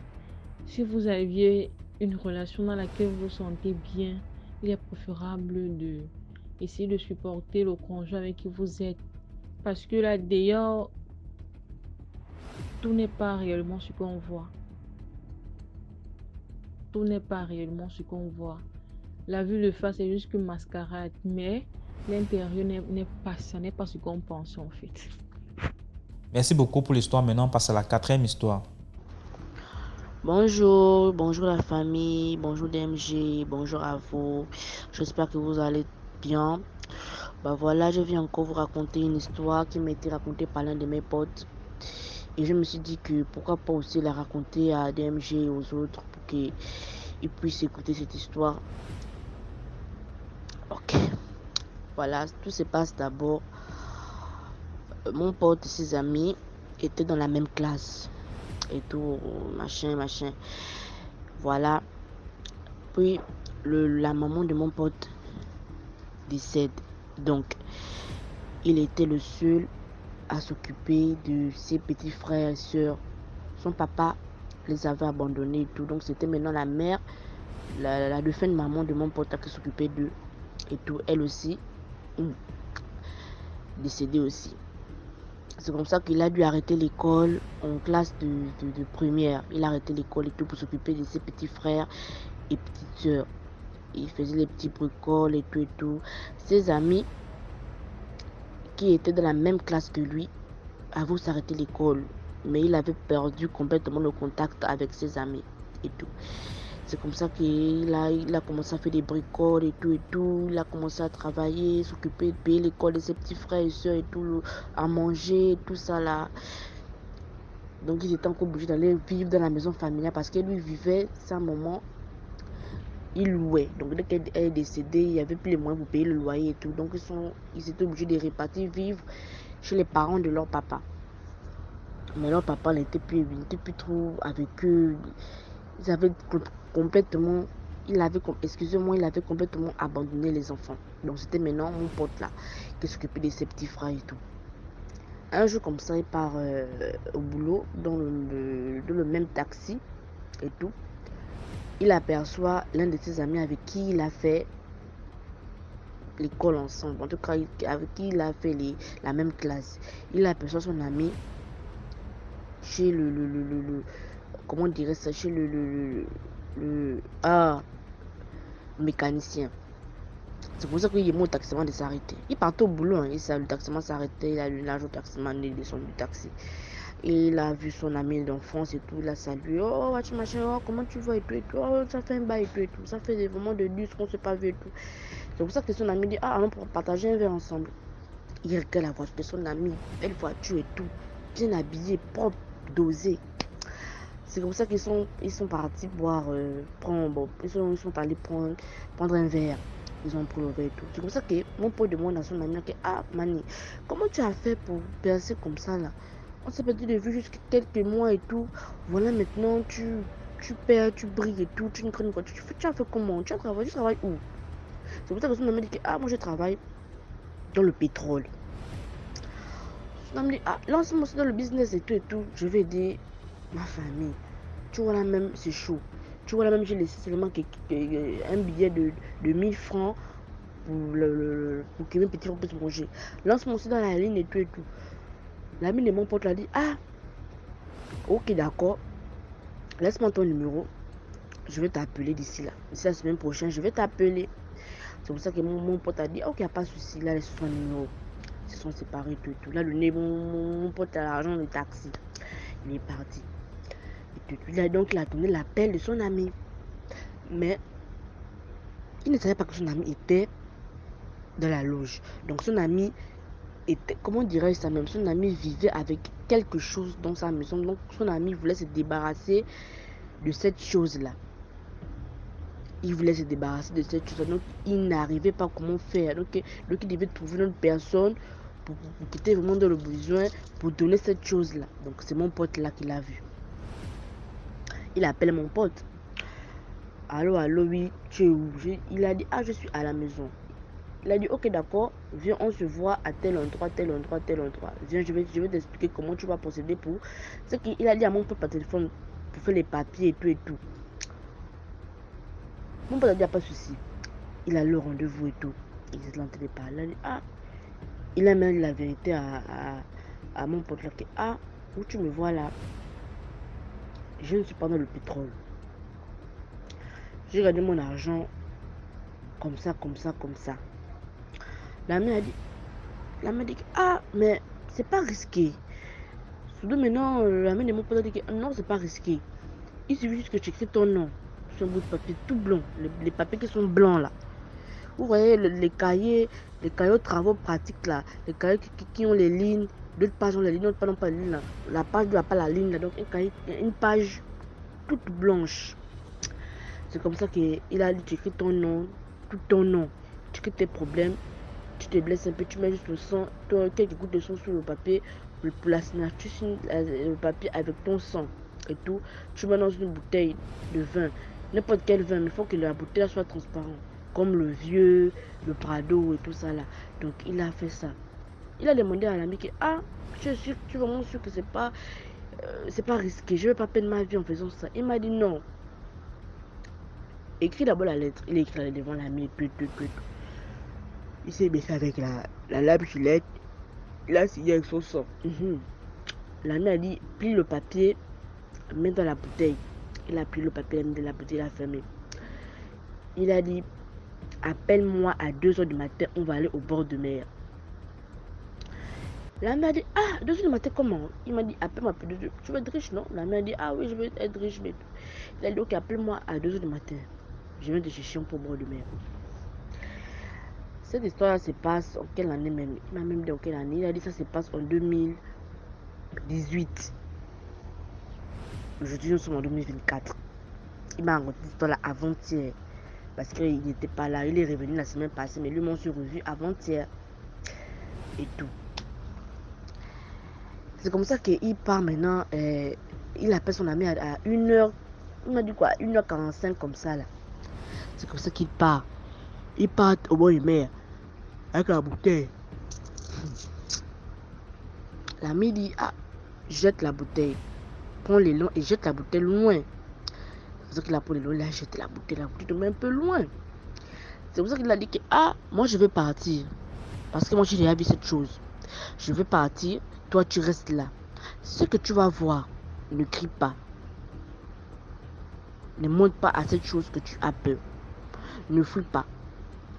Si vous aviez une relation dans laquelle vous vous sentez bien, il est préférable de essayer de supporter le conjoint avec qui vous êtes. Parce que là, dehors, tout n'est pas réellement ce qu'on voit. Tout n'est pas réellement ce qu'on voit. La vue de face est juste que mascarade, mais l'intérieur n'est pas ça, n'est pas ce qu'on pense en fait. Merci beaucoup pour l'histoire. Maintenant, on passe à la quatrième histoire. Bonjour, bonjour la famille, bonjour DMG, bonjour à vous. J'espère que vous allez bien. Bah voilà, je viens encore vous raconter une histoire qui m'a été racontée par l'un de mes potes. Et je me suis dit que pourquoi pas aussi la raconter à DMG et aux autres pour qu'ils puissent écouter cette histoire. Ok, voilà, tout se passe d'abord. Mon pote et ses amis étaient dans la même classe et tout, machin. Voilà. Puis la maman de mon pote décède. Donc, il était le seul à s'occuper de ses petits frères et sœurs. Son papa les avait abandonnés et tout. Donc, c'était maintenant la mère, la défunte maman de mon pote qui s'occupait d'eux et tout. Elle aussi, décédée aussi. C'est comme ça qu'il a dû arrêter l'école en classe de première. Il a arrêté l'école et tout pour s'occuper de ses petits frères et petites sœurs. Il faisait les petits bricoles et tout. Ses amis qui étaient dans la même classe que lui avaient s'arrêter l'école. Mais il avait perdu complètement le contact avec ses amis et tout. C'est comme ça qu'il a commencé à faire des bricoles et tout. Il a commencé à travailler, s'occuper de payer l'école de ses petits frères et soeurs et tout, à manger, tout ça là. Donc il était encore obligé d'aller vivre dans la maison familiale parce que lui vivait sa maman. Il louait. Donc dès qu'elle est décédée, il n'y avait plus les moyens pour payer le loyer et tout. Donc ils étaient obligés de répartir vivre chez les parents de leur papa. Mais leur papa n'était plus trop avec eux. Ils avaient complètement, il avait complètement abandonné les enfants. Donc c'était maintenant mon pote là qui s'occupait de ses petits frères et tout. Un jour comme ça, il part au boulot dans le même taxi et tout. Il aperçoit l'un de ses amis avec qui il a fait l'école ensemble, en tout cas avec qui il a fait la même classe. Il aperçoit son ami chez comment on dirait ça, chez le mécanicien. C'est pour ça qu'il est au taximan de s'arrêter. Il partait au boulot, hein, le taximan s'arrêtait, il a lu l'âge au taximan, il descend du taxi. Et il a vu son ami d'enfance et tout, il a salué, oh machin, oh, comment tu vas et tout, oh ça fait un bail et tout, ça fait des moments de luxe qu'on ne s'est pas vu et tout. C'est pour ça que son ami dit, ah allons pour partager un verre ensemble. Il regarde la voiture de son ami, belle voiture et tout, bien habillé, propre, dosé. C'est comme ça qu'ils sont partis boire, ils sont allés prendre un verre. Ils ont pris le verre et tout. C'est comme ça que mon pote demande à son ami que, ah Mani, comment tu as fait pour percer comme ça là? On s'est perdu de vue jusqu'à quelques mois et tout. Voilà, maintenant tu perds, tu brilles et tout, tu ne connais quoi. Tu as fait comment? Tu travailles où? C'est pour ça que son ami dit que, ah moi je travaille dans le pétrole. Son ami dit, ah lance-moi aussi dans le business et tout. Je vais aider ma famille. Tu vois là même, c'est chaud. Tu vois là même, j'ai laissé seulement un billet de 1000 francs pour que mes petits frères puissent manger. Lance-moi aussi dans la ligne et tout. L'ami de mon pote l'a dit, ah, ok d'accord, laisse-moi ton numéro. Je vais t'appeler d'ici la semaine prochaine, je vais t'appeler. C'est pour ça que mon pote a dit, ok, il n'y a pas de souci, là, laisse son numéro. Ils se sont séparés tout. Là, mon pote a l'argent du taxi. Il est parti. Donc, il a donné l'appel de son ami. Mais, il ne savait pas que son ami était dans la loge. Donc, son ami était, comment dirais-je ça même, son ami vivait avec quelque chose dans sa maison. Donc, son ami voulait se débarrasser de cette chose-là. Il voulait se débarrasser de cette chose-là. Donc, il n'arrivait pas comment faire. Donc il devait trouver une autre personne pour quitter vraiment dans le besoin pour donner cette chose-là. Donc, c'est mon pote là qui l'a vu. Il appelle mon pote. Allô, oui, tu es où? Il a dit, ah, je suis à la maison. Il a dit, ok, d'accord, viens, on se voit à tel endroit, tel endroit, tel endroit. Viens, je vais t'expliquer comment tu vas procéder pour... C'est qu'il a dit à mon pote par téléphone pour faire les papiers et tout et tout. Mon pote a dit, pas de souci. Il a le rendez-vous et tout. Il s'est lancé de parler. Il a dit, ah, il a même la vérité à mon pote là. Ah, où tu me vois là, je ne suis pas dans le pétrole. J'ai gardé mon argent comme ça, comme ça, comme ça. La mère a dit, ah, mais c'est pas risqué. Soudain maintenant, la mère de mon pote a dit que non, c'est pas risqué. Il suffit juste que tu écris ton nom sur un bout de papier tout blanc, les papiers qui sont blancs là. Vous voyez les cahiers de travaux pratiques là, les cahiers qui ont les lignes, d'autres pages ont les lignes, d'autres pages n'ont pas les lignes là. La page n'a pas la ligne là, donc une page toute blanche. C'est comme ça qu'il a dit, tu écris ton nom, tout ton nom, tu écris tes problèmes, tu te blesses un peu, tu mets juste le sang, quelques gouttes de sang sur le papier, pour la signature, tu signes le papier avec ton sang et tout, tu mets dans une bouteille de vin, n'importe quel vin, mais il faut que la bouteille soit transparente, comme le vieux, le Prado et tout ça là. Donc il a fait ça. Il a demandé à l'ami que, ah, tu es vraiment sûr que c'est pas risqué, je vais pas perdre ma vie en faisant ça. Il m'a dit non. Écris d'abord la lettre. Il a écrit la lettre devant l'ami, tout. Il s'est baissé avec la lame Gillette. Il a signé avec son sang. L'ami a dit, plie le papier, mets dans la bouteille. Il a plié le papier, il a mis dans la bouteille, il a fermé. Il a dit, appelle-moi à 2h du matin, on va aller au bord de mer. L'ami a dit, ah, 2h du matin, comment? Il m'a dit, appelle-moi à 2h. Tu veux être riche, non? L'ami a dit, ah oui, je veux être riche. Mais... Il a dit, ok, appelle-moi à 2h du matin. Je viens de chercher un pot bord de mer. Cette histoire se passe en quelle année même? Il m'a même dit en quelle année. Il a dit ça se passe en 2018. Aujourd'hui, nous sommes en 2024. Il m'a raconté cette histoire là avant-hier. Parce qu'il n'était pas là. Il est revenu la semaine passée. Mais lui, on s'est revu avant-hier. Et tout. C'est comme ça qu'il part maintenant. Il appelle son ami à 1h. Il m'a dit quoi? 1h45 comme ça là. C'est comme ça qu'il part. Il part au bord de mer. Avec la bouteille. L'ami dit, ah, jette la bouteille. Prends l'élan et jette la bouteille loin. C'est pour ça qu'il a pris l'élan, il a jeté la bouteille tombe un peu loin. C'est pour ça qu'il a dit que, ah, moi je vais partir. Parce que moi j'ai déjà vu cette chose. Je vais partir, toi tu restes là. Ce que tu vas voir, ne crie pas. Ne montre pas à cette chose que tu as peur. Ne fuis pas.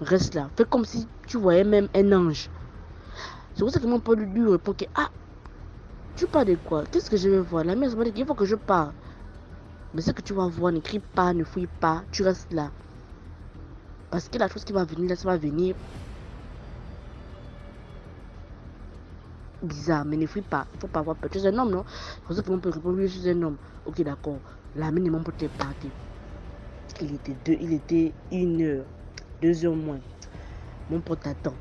Reste là. Fais comme si tu voyais même un ange. C'est pour ça que mon pote lui répond que, ah, tu parles de quoi? Qu'est-ce que je vais voir? La mère m'a dit qu'il faut que je parle. Mais ce que tu vas voir, ne crie pas, ne fouille pas, tu restes là. Parce que la chose qui va venir là, ça va venir bizarre, mais ne fouille pas. Il faut pas avoir peur. Tu es un homme, non? C'est pour ça que mon pote répond, oui, je suis un homme. Ok, d'accord. La mère de mon pote est partie. Il était 1h, 2h moins. Mon pote attend.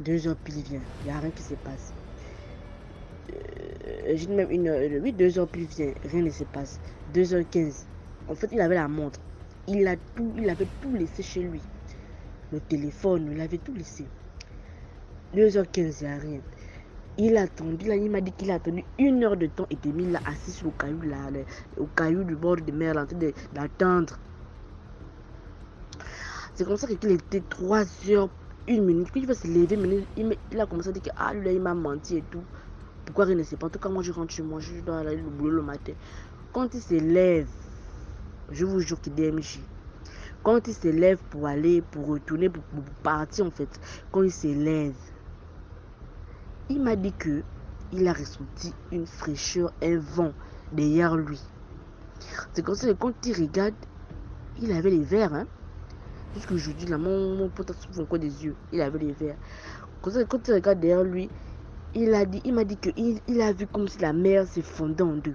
2h pile vient. Il n'y a rien qui se passe. J'ai même 1h, oui, 2h pile vient. Rien ne se passe. 2h15. En fait, il avait la montre. Il avait tout laissé chez lui. Le téléphone, il avait tout laissé. 2h15, il n'y a rien. Il a attendu, là, il m'a dit qu'il a attendu 1h de temps et demi là, assis sur le caillou, là, au caillou du bord de mer, là, en train d'attendre. C'est comme ça qu'il était 3h, 1 minute. Puis il va se lever, mais il a commencé à dire que ah, lui là, il m'a menti et tout. Pourquoi rien ne sait pas? En tout cas, moi je rentre chez moi, je dois aller au boulot le matin. Quand il se lève, je vous jure qu'il DMJ. Quand il se lève pour aller, pour retourner, pour partir en fait, quand il se lève, il m'a dit que il a ressenti une fraîcheur, un vent derrière lui. C'est comme ça que quand il regarde, il avait les verres, hein. Jusqu'aujourd'hui, là, mon pote a souffert encore des yeux. Il avait les verres. Comme ça, quand il regarde derrière lui, il m'a dit qu'il a vu comme si la mer s'effondrait en deux.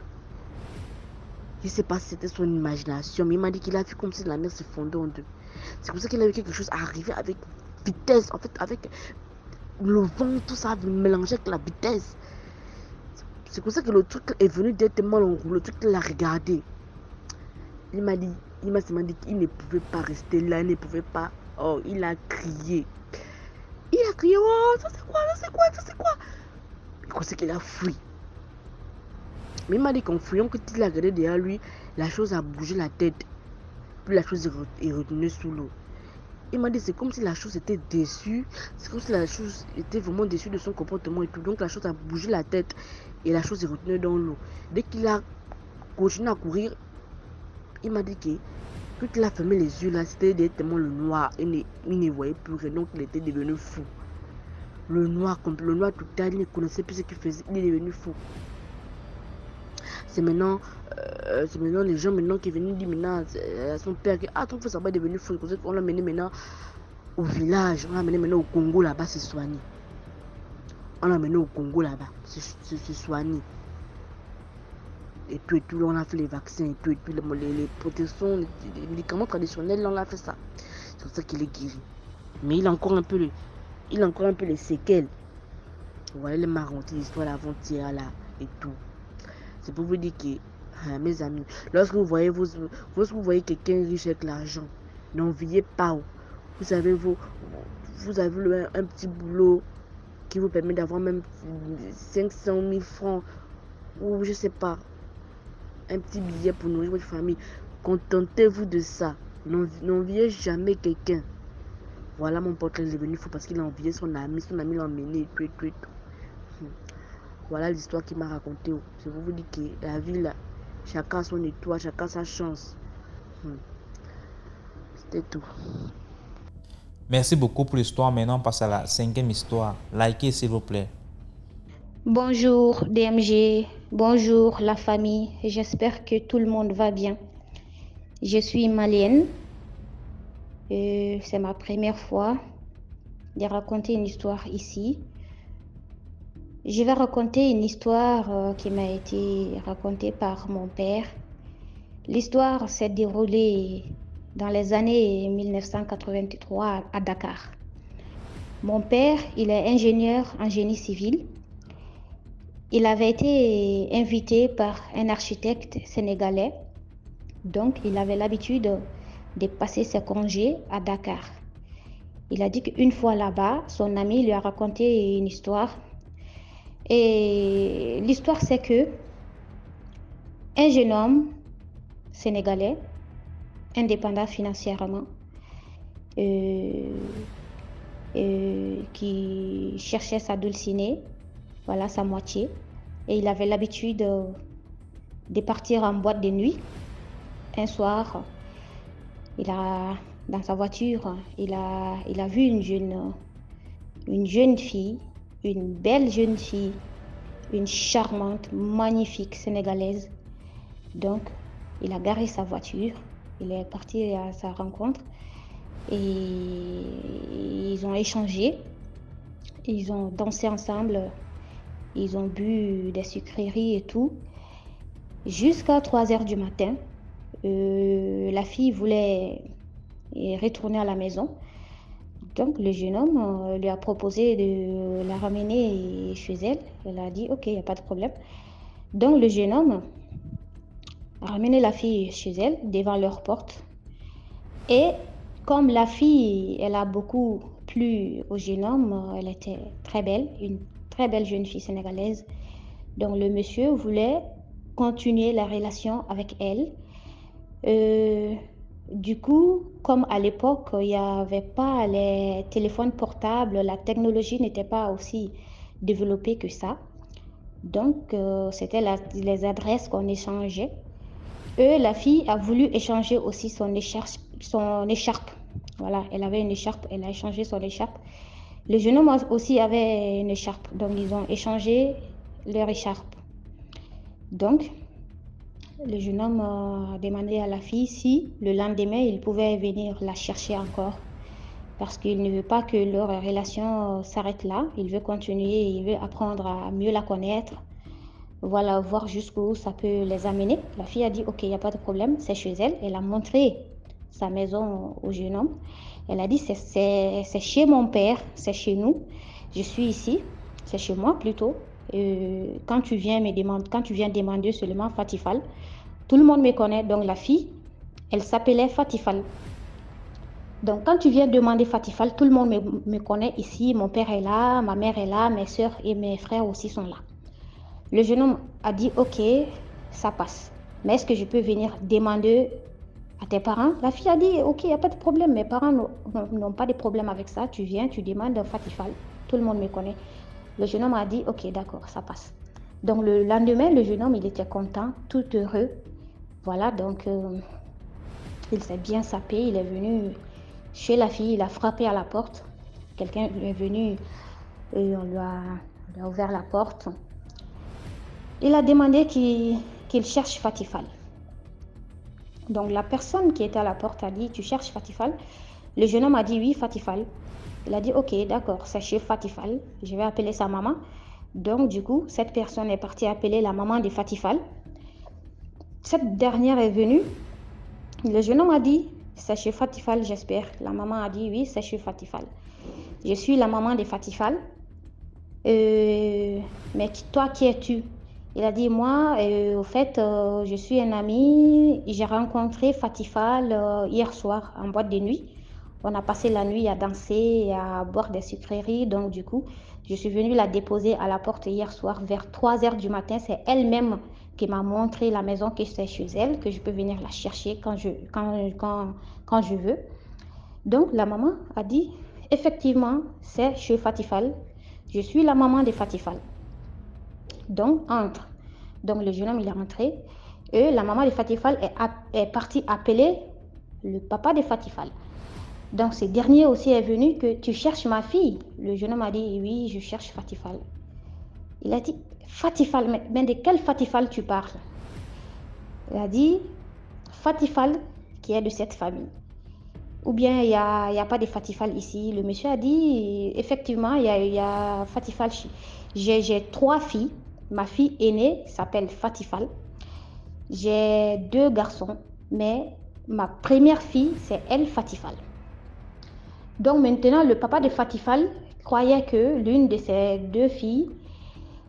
Je ne sais pas si c'était son imagination, mais il m'a dit qu'il a vu comme si la mer s'effondrait en deux. C'est comme ça qu'il a vu quelque chose arriver avec vitesse, en fait, avec le vent, tout ça mélangé avec la vitesse. C'est comme ça que le truc est venu directement en roue. Le truc, il l'a regardé. Il m'a seulement dit qu'il ne pouvait pas rester là, il ne pouvait pas Oh, il a crié. Il a crié, oh, ça c'est quoi, ça c'est quoi, ça c'est quoi. Il pensait qu'il a fui. Mais il m'a dit qu'en fuyant, quand il a regardé derrière lui, la chose a bougé la tête. Puis la chose est retenue sous l'eau. Il m'a dit c'est comme si la chose était déçue. C'est comme si la chose était vraiment déçue de son comportement et tout. Donc la chose a bougé la tête et la chose est retenue dans l'eau. Dès qu'il a continué à courir, il m'a dit que quand il a fermé les yeux là, c'était directement le noir. Il ne voyait plus rien. Donc il était devenu fou. Le noir total, il ne connaissait plus ce qu'il faisait. Il est devenu fou. C'est maintenant les gens maintenant qui viennent dire maintenant à son père que ton fils est devenu fou. On l'a mené maintenant au village, on l'a mené maintenant au Congo là-bas se soigner. On l'a mené au Congo là-bas se soigner. Et tout, on a fait les vaccins et tout, les protections, les médicaments traditionnels, on a fait ça. C'est pour ça qu'il est guéri. Mais il a encore un peu les séquelles. Voilà, il m'a raconté l'histoire d'avant-hier là et tout. C'est pour vous dire que, mes amis, lorsque vous voyez quelqu'un riche avec l'argent, n'enviez pas. Vous avez un petit boulot qui vous permet d'avoir même 500 000 francs ou je sais pas, un petit billet pour nourrir votre famille. Contentez-vous de ça. N'enviez jamais quelqu'un. Voilà, mon pote est devenu fou parce qu'il a envié son ami l'a emmené et tout. Voilà l'histoire qu'il m'a racontée. Je vous dis que la vie là, chacun a son étoile, chacun sa chance. C'était tout. Merci beaucoup pour l'histoire. Maintenant, on passe à la 5e histoire. Likez s'il vous plaît. Bonjour DMG, bonjour la famille, j'espère que tout le monde va bien. Je suis malienne, c'est ma première fois de raconter une histoire ici. Je vais raconter une histoire qui m'a été racontée par mon père. L'histoire s'est déroulée dans les années 1983 à Dakar. Mon père, il est ingénieur en génie civil. Il avait été invité par un architecte sénégalais, donc il avait l'habitude de passer ses congés à Dakar. Il a dit qu'une fois là-bas, son ami lui a raconté une histoire. Et l'histoire, c'est que un jeune homme sénégalais, indépendant financièrement, qui cherchait sa dulcinée, voilà sa moitié, et il avait l'habitude de partir en boîte de nuit. Un soir, dans sa voiture, il a vu une jeune fille, une belle jeune fille, une charmante, magnifique sénégalaise. Donc, il a garé sa voiture, il est parti à sa rencontre et ils ont échangé, ils ont dansé ensemble, ils ont bu des sucreries et tout. Jusqu'à 3h du matin, la fille voulait retourner à la maison. Donc le jeune homme lui a proposé de la ramener chez elle. Elle a dit ok, il n'y a pas de problème. Donc le jeune homme a ramené la fille chez elle, devant leur porte. Et comme la fille, elle a beaucoup plu au jeune homme, elle était très belle, une très belle jeune fille sénégalaise. Donc le monsieur voulait continuer la relation avec elle. Du coup, comme à l'époque, il n'y avait pas les téléphones portables, la technologie n'était pas aussi développée que ça. Donc, c'était les adresses qu'on échangeait. La fille a voulu échanger aussi son écharpe. Voilà, elle avait une écharpe, elle a échangé son écharpe. Le jeune homme aussi avait une écharpe, donc ils ont échangé leur écharpe. Donc, le jeune homme a demandé à la fille si le lendemain il pouvait venir la chercher encore parce qu'il ne veut pas que leur relation s'arrête là. Il veut continuer, il veut apprendre à mieux la connaître, voilà, voir jusqu'où ça peut les amener. La fille a dit ok, il n'y a pas de problème, c'est chez elle. Elle a montré sa maison au jeune homme. Elle a dit c'est chez mon père, c'est chez nous. Je suis ici, c'est chez moi plutôt. Quand tu viens demander seulement Fatifal, tout le monde me connaît. Donc la fille, elle s'appelait Fatifal. Donc, quand tu viens demander Fatifal, tout le monde me connaît ici. Mon père est là, ma mère est là, mes soeurs et mes frères aussi sont là. Le jeune homme a dit, ok, ça passe. Mais est-ce que je peux venir demander à tes parents? La fille a dit, ok, il n'y a pas de problème. Mes parents n'ont pas de problème avec ça. Tu viens, tu demandes Fatifal. Tout le monde me connaît. Le jeune homme a dit, ok, d'accord, ça passe. Donc, le lendemain, le jeune homme, il était content, tout heureux. Voilà, donc, il s'est bien sapé. Il est venu chez la fille, il a frappé à la porte. Quelqu'un est venu et on lui a ouvert la porte. Il a demandé qu'il cherche Fatifal. Donc la personne qui était à la porte a dit, tu cherches Fatifal? Le jeune homme a dit oui, Fatifal. Il a dit ok, d'accord, c'est chez Fatifal. Je vais appeler sa maman. Donc du coup, cette personne est partie appeler la maman de Fatifal. Cette dernière est venue. Le jeune homme a dit, c'est chez Fatifal, j'espère. La maman a dit oui, c'est chez Fatifal. Je suis la maman de Fatifal. Mais toi, qui es-tu? Il a dit, moi, au fait, je suis un ami. J'ai rencontré Fatifal hier soir en boîte de nuit. On a passé la nuit à danser et à boire des sucreries. Donc, du coup, je suis venue la déposer à la porte hier soir vers 3h du matin. C'est elle-même qui m'a montré la maison, que c'est chez elle, que je peux venir la chercher quand je veux. Donc, la maman a dit, effectivement, c'est chez Fatifal. Je suis la maman de Fatifal. Donc, entre. Donc, le jeune homme, il est rentré. Et la maman de Fatifal est partie appeler le papa de Fatifal. Donc, ce dernier aussi est venu que tu cherches ma fille. Le jeune homme a dit, oui, je cherche Fatifal. Il a dit, Fatifal, mais de quel Fatifal tu parles? Il a dit, Fatifal qui est de cette famille. Ou bien il n'y a pas de Fatifal ici. Le monsieur a dit, effectivement, il y a Fatifal. J'ai 3 filles. Ma fille aînée s'appelle Fatifal. J'ai 2 garçons, mais ma première fille, c'est elle, Fatifal. Donc maintenant, le papa de Fatifal croyait que l'une de ses 2 filles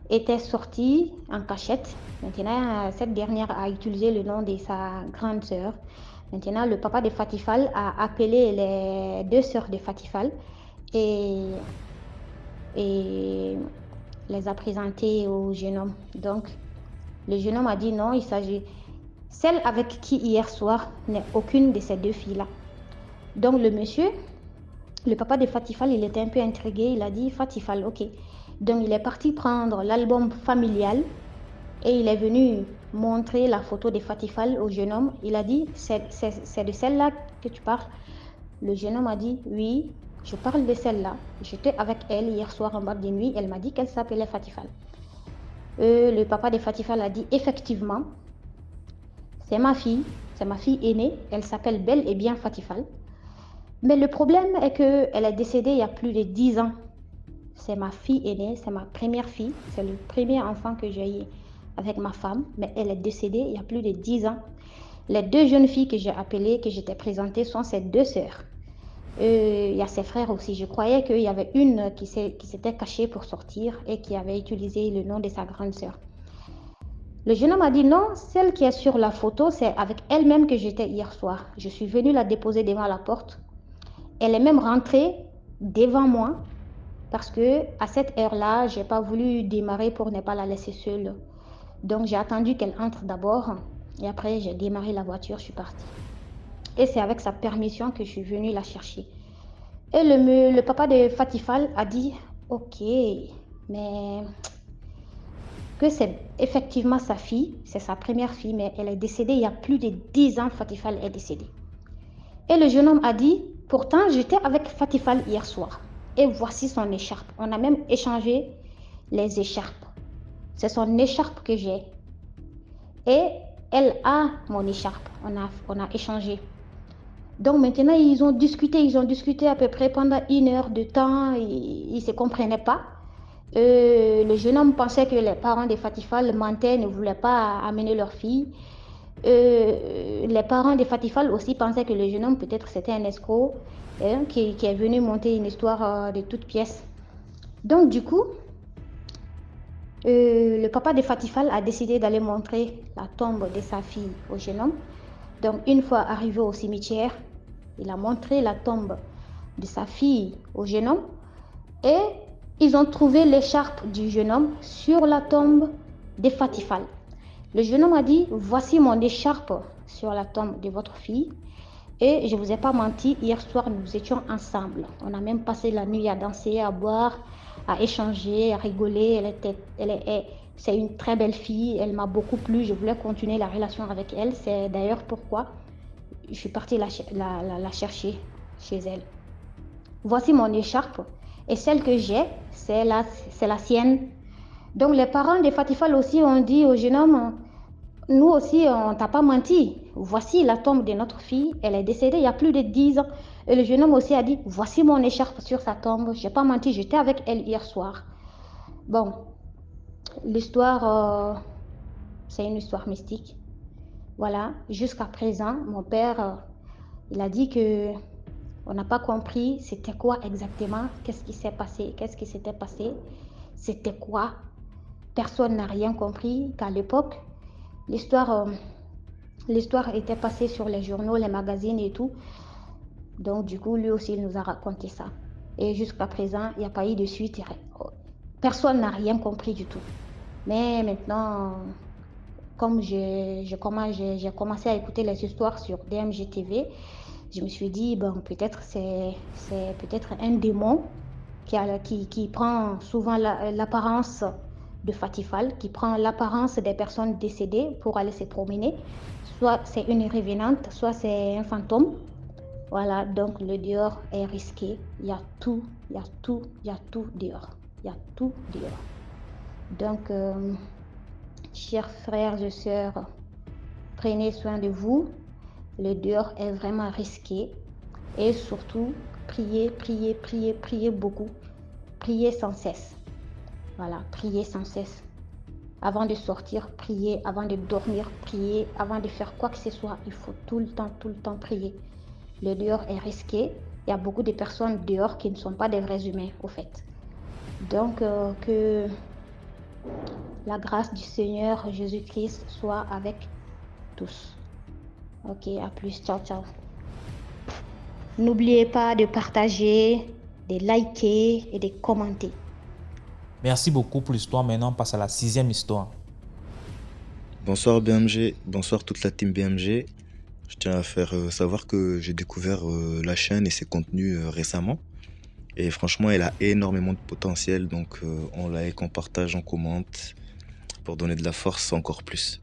était sortie en cachette. Maintenant, cette dernière a utilisé le nom de sa grande sœur. Maintenant, le papa de Fatifal a appelé les 2 sœurs de Fatifal et les a présentées au jeune homme. Donc, le jeune homme a dit non, il s'agit... Celle avec qui hier soir n'est aucune de ces 2 filles-là. Donc, le monsieur, le papa de Fatifal, il était un peu intrigué. Il a dit, Fatifal, ok. Donc, il est parti prendre l'album familial et il est venu montrer la photo de Fatifal au jeune homme. Il a dit, c'est de celle-là que tu parles? Le jeune homme a dit, oui, je parle de celle-là. J'étais avec elle hier soir en boîte de nuit. Elle m'a dit qu'elle s'appelait Fatifal. Le papa de Fatifal a dit, effectivement, c'est ma fille aînée. Elle s'appelle bel et bien Fatifal. Mais le problème est qu'elle est décédée il y a plus de 10 ans. C'est ma fille aînée, c'est ma première fille. C'est le premier enfant que j'ai eu avec ma femme. Mais elle est décédée il y a plus de 10 ans. Les 2 jeunes filles que j'ai appelées, que j'étais présentée, sont ses 2 sœurs. Il y a ses frères aussi. Je croyais qu'il y avait une qui s'était cachée pour sortir et qui avait utilisé le nom de sa grande sœur. Le jeune homme a dit non, celle qui est sur la photo, c'est avec elle-même que j'étais hier soir. Je suis venue la déposer devant la porte. Elle est même rentrée devant moi parce que à cette heure-là, j'ai pas voulu démarrer pour ne pas la laisser seule. Donc j'ai attendu qu'elle entre d'abord et après j'ai démarré la voiture, je suis partie. Et c'est avec sa permission que je suis venue la chercher. Et le papa de Fatifal a dit ok, mais que c'est effectivement sa fille, c'est sa première fille, mais elle est décédée il y a plus de 10 ans, Fatifal est décédée. Et le jeune homme a dit, pourtant j'étais avec Fatifal hier soir et voici son écharpe. On a même échangé les écharpes. C'est son écharpe que j'ai et elle a mon écharpe. On a échangé. Donc maintenant ils ont discuté à peu près pendant 1 heure de temps. Ils ne se comprenaient pas. Le jeune homme pensait que les parents de Fatifal mentaient, ne voulaient pas amener leur fille. Les parents de Fatifal aussi pensaient que le jeune homme peut-être c'était un escroc qui est venu monter une histoire de toutes pièces. Donc du coup, le papa de Fatifal a décidé d'aller montrer la tombe de sa fille au jeune homme. Donc une fois arrivé au cimetière, Il a montré la tombe de sa fille au jeune homme et ils ont trouvé l'écharpe du jeune homme sur la tombe de Fatifal. Le jeune homme a dit, voici mon écharpe sur la tombe de votre fille. Et je ne vous ai pas menti, hier soir, nous étions ensemble. On a même passé la nuit à danser, à boire, à échanger, à rigoler. C'est une très belle fille, elle m'a beaucoup plu. Je voulais continuer la relation avec elle. C'est d'ailleurs pourquoi je suis partie la chercher chez elle. Voici mon écharpe. Et celle que j'ai, c'est la sienne. Donc les parents de Fatifal aussi ont dit au jeune homme, nous aussi, on ne t'a pas menti. Voici la tombe de notre fille. Elle est décédée il y a plus de 10 ans. Et le jeune homme aussi a dit, voici mon écharpe sur sa tombe. Je n'ai pas menti, j'étais avec elle hier soir. Bon, l'histoire, c'est une histoire mystique. Voilà, jusqu'à présent, mon père, il a dit que on n'a pas compris c'était quoi exactement, qu'est-ce qui s'est passé, qu'est-ce qui s'était passé, c'était quoi. Personne n'a rien compris, qu'à l'époque, l'histoire était passée sur les journaux, les magazines et tout. Donc du coup, lui aussi, il nous a raconté ça. Et jusqu'à présent, il n'y a pas eu de suite. Personne n'a rien compris du tout. Mais maintenant, comme j'ai commencé à écouter les histoires sur DMG TV, je me suis dit, bon, peut-être c'est peut-être un démon qui prend souvent l'apparence de Fatifal, qui prend l'apparence des personnes décédées pour aller se promener. Soit c'est une revenante, soit c'est un fantôme. Voilà, donc le dehors est risqué. Il y a tout dehors. Il y a tout dehors. Donc, chers frères et sœurs, prenez soin de vous. Le dehors est vraiment risqué. Et surtout, priez beaucoup. Priez sans cesse. Voilà, priez sans cesse. Avant de sortir, priez. Avant de dormir, priez. Avant de faire quoi que ce soit, il faut tout le temps prier. Le dehors est risqué. Il y a beaucoup de personnes dehors qui ne sont pas des vrais humains, au fait. Donc, que la grâce du Seigneur Jésus-Christ soit avec tous. Ok, à plus. Ciao, ciao. N'oubliez pas de partager, de liker et de commenter. Merci beaucoup pour l'histoire. Maintenant, on passe à la 6e histoire. Bonsoir BMG, bonsoir toute la team BMG. Je tiens à faire savoir que j'ai découvert la chaîne et ses contenus récemment. Et franchement, elle a énormément de potentiel, donc on like, on partage, on commente pour donner de la force encore plus.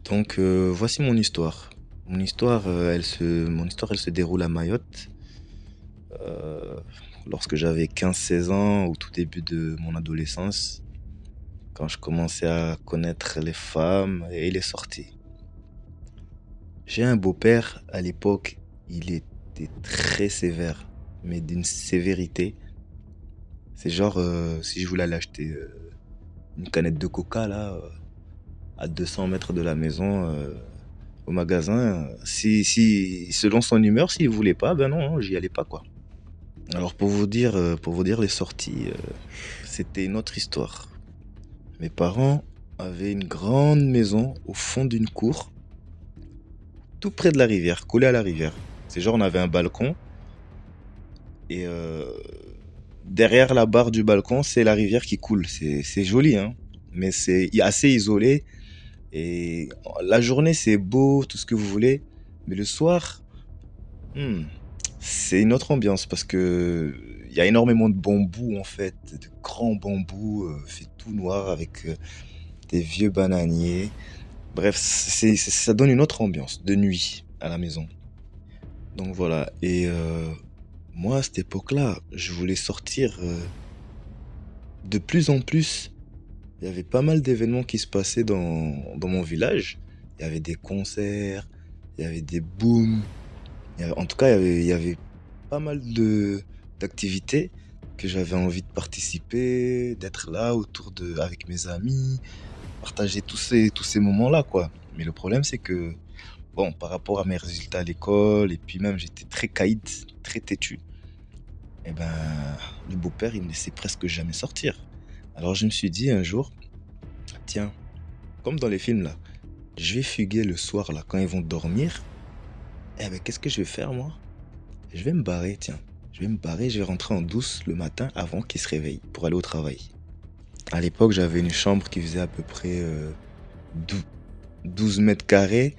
Donc voici mon histoire. Mon histoire, elle se déroule à Mayotte. Lorsque j'avais 15-16 ans, au tout début de mon adolescence, quand je commençais à connaître les femmes et les sorties. J'ai un beau-père, à l'époque, il était très sévère, mais d'une sévérité. C'est genre, si je voulais aller acheter une canette de coca, là, à 200 mètres de la maison, au magasin, selon son humeur, s'il voulait pas, ben non, j'y allais pas, quoi. Alors pour vous dire les sorties, c'était une autre histoire. Mes parents avaient une grande maison au fond d'une cour, tout près de la rivière, collé à la rivière. C'est genre on avait un balcon et derrière la barre du balcon, c'est la rivière qui coule. C'est joli, hein, mais c'est assez isolé. Et la journée, c'est beau, tout ce que vous voulez, mais le soir, c'est une autre ambiance parce que il y a énormément de bambous en fait, de grands bambous, fait tout noir avec des vieux bananiers. Bref, ça donne une autre ambiance de nuit à la maison. Donc voilà, et moi à cette époque-là, je voulais sortir de plus en plus. Il y avait pas mal d'événements qui se passaient dans mon village. Il y avait des concerts, il y avait des booms. En tout cas, il y avait pas mal d'activités que j'avais envie de participer, d'être là avec mes amis, partager tous ces moments-là, quoi. Mais le problème, c'est que, bon, par rapport à mes résultats à l'école, et puis même, j'étais très caïd, très têtu. Et ben, le beau-père, il me laissait presque jamais sortir. Alors je me suis dit un jour, tiens, comme dans les films là, je vais fuguer le soir là quand ils vont dormir. Eh ben qu'est-ce que je vais faire moi? Je vais me barrer, tiens. Je vais me barrer, je vais rentrer en douce le matin avant qu'il se réveille pour aller au travail. À l'époque, j'avais une chambre qui faisait à peu près 12 mètres carrés.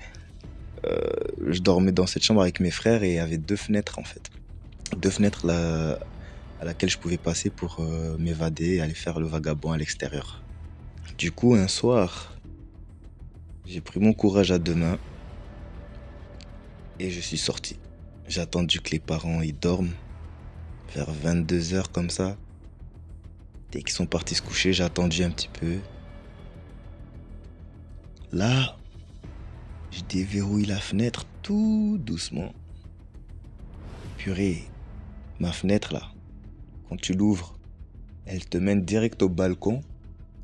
Je dormais dans cette chambre avec mes frères et il y avait 2 fenêtres en fait. 2 fenêtres là, à laquelle je pouvais passer pour m'évader et aller faire le vagabond à l'extérieur. Du coup, un soir, j'ai pris mon courage à 2 mains et je suis sorti. J'ai attendu que les parents ils dorment vers 22h comme ça. Dès qu'ils sont partis se coucher, j'ai attendu un petit peu. Là, je déverrouille la fenêtre tout doucement. Purée, ma fenêtre là, quand tu l'ouvres, elle te mène direct au balcon.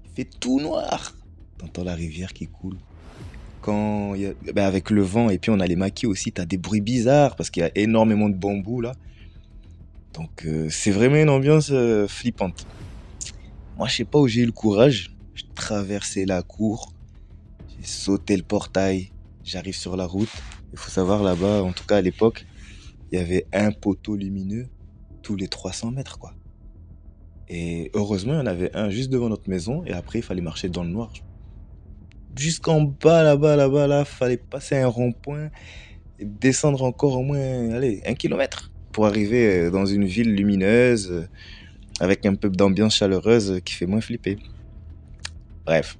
Il fait tout noir. T'entends la rivière qui coule. Avec le vent et puis on a les maquis aussi, t'as des bruits bizarres parce qu'il y a énormément de bambous là. Donc c'est vraiment une ambiance flippante. Moi je sais pas où j'ai eu le courage. Je traversais la cour, j'ai sauté le portail, j'arrive sur la route. Il faut savoir là-bas, en tout cas à l'époque, il y avait un poteau lumineux tous les 300 mètres quoi. Et heureusement il y en avait un juste devant notre maison et après il fallait marcher dans le noir. Jusqu'en bas là, fallait passer un rond-point et descendre encore au moins, allez, 1 kilomètre pour arriver dans une ville lumineuse avec un peu d'ambiance chaleureuse qui fait moins flipper. Bref,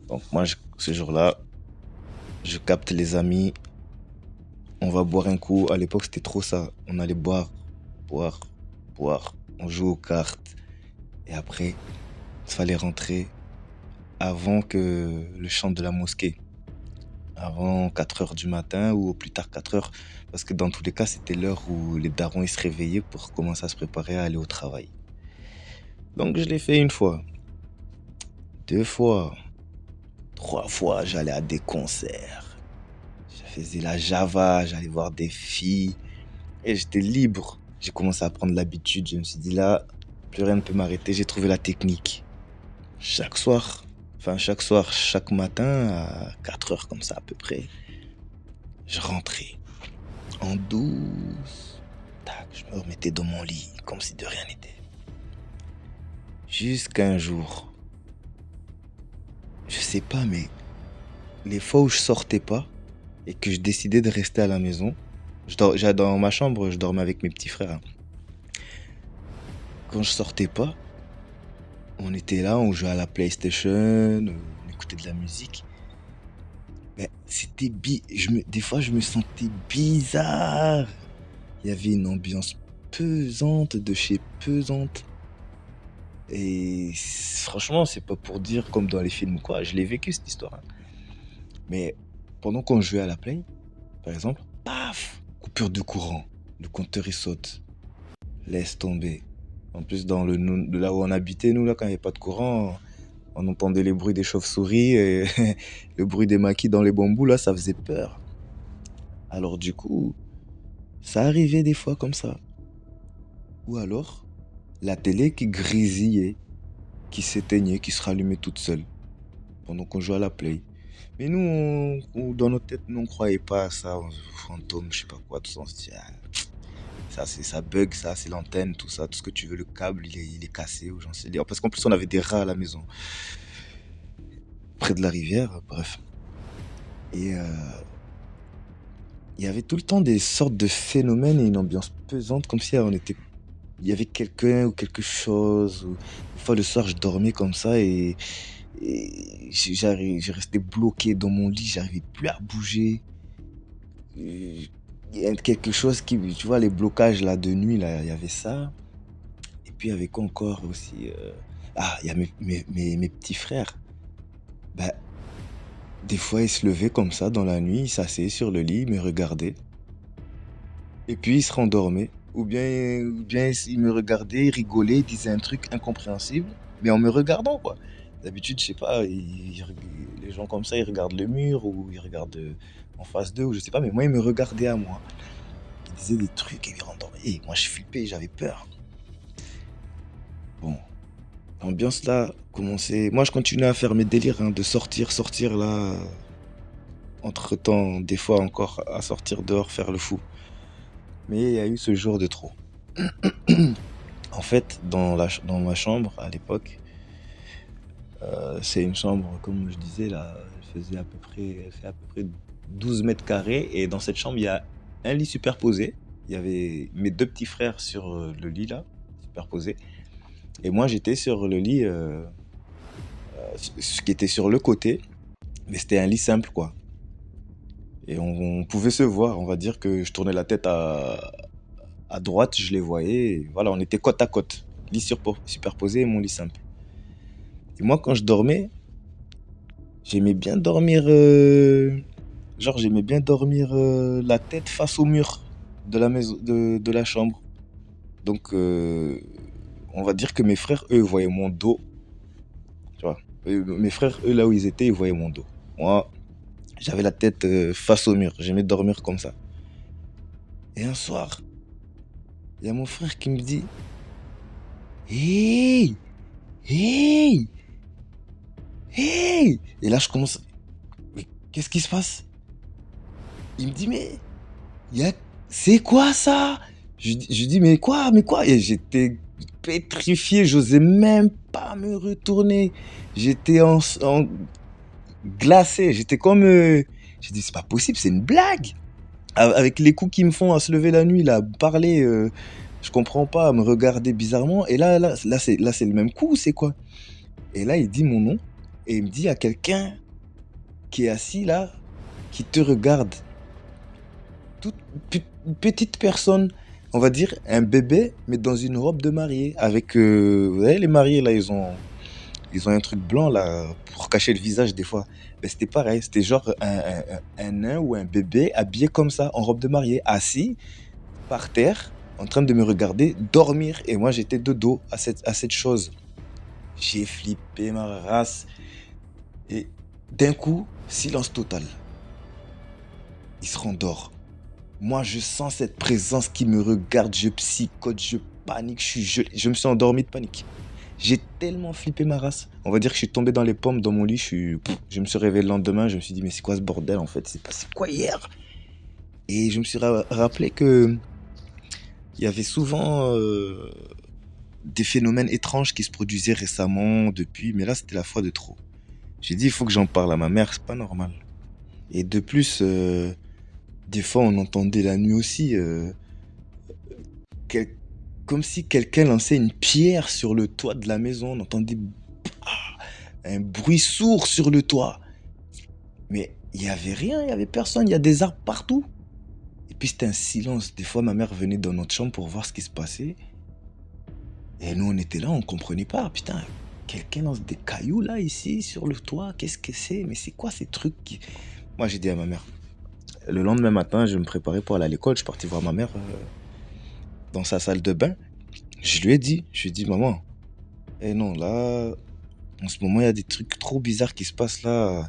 donc moi ce jour-là, je capte les amis, on va boire un coup. À l'époque c'était trop ça, on allait boire, on joue aux cartes et après il fallait rentrer avant que le chant de la mosquée, avant 4h du matin ou au plus tard 4h, parce que dans tous les cas, c'était l'heure où les darons ils se réveillaient pour commencer à se préparer à aller au travail. Donc je l'ai fait 1 fois, 2 fois, 3 fois, j'allais à des concerts, je faisais la java, j'allais voir des filles et j'étais libre. J'ai commencé à prendre l'habitude, je me suis dit là, plus rien ne peut m'arrêter, j'ai trouvé la technique. Chaque matin, à 4h comme ça à peu près, je rentrais en douce. Tac, je me remettais dans mon lit comme si de rien n'était. Jusqu'un jour, je sais pas, mais les fois où je sortais pas et que je décidais de rester à la maison, dans ma chambre, je dormais avec mes petits frères. Hein. Quand je sortais pas, on était là, on jouait à la PlayStation, on écoutait de la musique. Mais c'était des fois, je me sentais bizarre. Il y avait une ambiance pesante de chez pesante. Et franchement, c'est pas pour dire comme dans les films ou quoi. Je l'ai vécu cette histoire. Hein. Mais pendant qu'on jouait à la Play, par exemple, paf, coupure de courant. Le compteur il saute. Laisse tomber. En plus, de là où on habitait, nous, là, quand il n'y avait pas de courant, on entendait les bruits des chauves-souris et le bruit des maquis dans les bambous, là, ça faisait peur. Alors du coup, ça arrivait des fois comme ça. Ou alors, la télé qui grésillait, qui s'éteignait, qui se rallumait toute seule, pendant qu'on jouait à la Play. Mais nous, dans notre tête, nous, on croyait pas à ça, fantôme, je sais pas quoi, tout ça, on se dit... Ça bug, ça, c'est l'antenne, tout ça, tout ce que tu veux, le câble, il est cassé, ou j'en sais rien. Parce qu'en plus, on avait des rats à la maison. Près de la rivière, bref. Et il y avait tout le temps des sortes de phénomènes et une ambiance pesante, comme si il y avait quelqu'un ou quelque chose. Une fois le soir, je dormais comme ça et j'ai resté bloqué dans mon lit, j'arrivais plus à bouger. Il y a quelque chose qui, tu vois, les blocages là de nuit, là, il y avait ça. Et puis il y avait quoi encore aussi il y a mes petits frères. Bah, des fois, ils se levaient comme ça dans la nuit, ils s'asseyaient sur le lit, ils me regardaient. Et puis ils se rendormaient. Ou bien ils me regardaient, ils rigolaient, ils disaient un truc incompréhensible, mais en me regardant, quoi. D'habitude, je sais pas, les gens comme ça, ils regardent le mur ou ils regardent en face d'eux, ou je sais pas, mais moi, ils me regardaient à moi. Ils disaient des trucs et ils rendormaient. Et moi, je flippais, j'avais peur. Bon, l'ambiance là commençait. Moi, je continuais à faire mes délires, hein, de sortir là. Entre-temps, des fois encore, à sortir dehors, faire le fou. Mais il y a eu ce jour de trop. En fait, dans ma chambre à l'époque, c'est une chambre, comme je disais, là, elle fait à peu près 12 mètres carrés. Et dans cette chambre, il y a un lit superposé. Il y avait mes deux petits frères sur le lit là, superposé. Et moi, j'étais sur le lit, ce qui était sur le côté. Mais c'était un lit simple, quoi. Et on pouvait se voir. On va dire que je tournais la tête à droite, je les voyais. Et voilà, on était côte à côte. Lit superposé et mon lit simple. Et moi, quand je dormais, j'aimais bien dormir, la tête face au mur de la maison, de la chambre. Donc, on va dire que mes frères, eux, voyaient mon dos. Tu vois. Mes frères, eux, là où ils étaient, ils voyaient mon dos. Moi, j'avais la tête face au mur. J'aimais dormir comme ça. Et un soir, il y a mon frère qui me dit: Hey! Hey! Hey! Et là, je commence. Mais qu'est-ce qui se passe? Il me dit: Mais c'est quoi ça? Je dis: Mais quoi? Mais quoi? Et j'étais pétrifié. J'osais même pas me retourner. J'étais en glacé. J'étais comme. J'ai dit: C'est pas possible, c'est une blague. Avec les coups qu'ils me font à se lever la nuit, là, parler, je comprends pas, à me regarder bizarrement. Et là, c'est le même coup, c'est quoi? Et là, il dit mon nom. Et il me dit: à quelqu'un qui est assis là, qui te regarde. Toute petite personne, on va dire un bébé, mais dans une robe de mariée. Avec, vous savez, les mariés là, ils ont un truc blanc là, pour cacher le visage des fois. Mais c'était pareil, c'était genre un nain ou un bébé habillé comme ça, en robe de mariée, assis par terre, en train de me regarder dormir. Et moi, j'étais de dos à cette chose. J'ai flippé ma race. Et d'un coup, silence total. Il se rendort. Moi, je sens cette présence qui me regarde, je psychote, je panique, je me suis endormi de panique. J'ai tellement flippé ma race. On va dire que je suis tombé dans les pommes dans mon lit, je me suis réveillé le lendemain, je me suis dit: mais c'est quoi ce bordel en fait? C'est passé quoi hier? Et je me suis rappelé que il y avait souvent des phénomènes étranges qui se produisaient récemment depuis, mais là c'était la fois de trop. J'ai dit: il faut que j'en parle à ma mère, c'est pas normal. Et de plus, des fois on entendait la nuit aussi, comme si quelqu'un lançait une pierre sur le toit de la maison. On entendait un bruit sourd sur le toit. Mais il n'y avait rien, il n'y avait personne, il y a des arbres partout. Et puis c'était un silence. Des fois, ma mère venait dans notre chambre pour voir ce qui se passait. Et nous, on était là, on ne comprenait pas. Putain, quelqu'un lance des cailloux là, ici, sur le toit. Qu'est-ce que c'est? Mais c'est quoi ces trucs Moi, j'ai dit à ma mère. Le lendemain matin, je me préparais pour aller à l'école. Je suis parti voir ma mère dans sa salle de bain. Je lui ai dit, maman, non, là, en ce moment, il y a des trucs trop bizarres qui se passent là.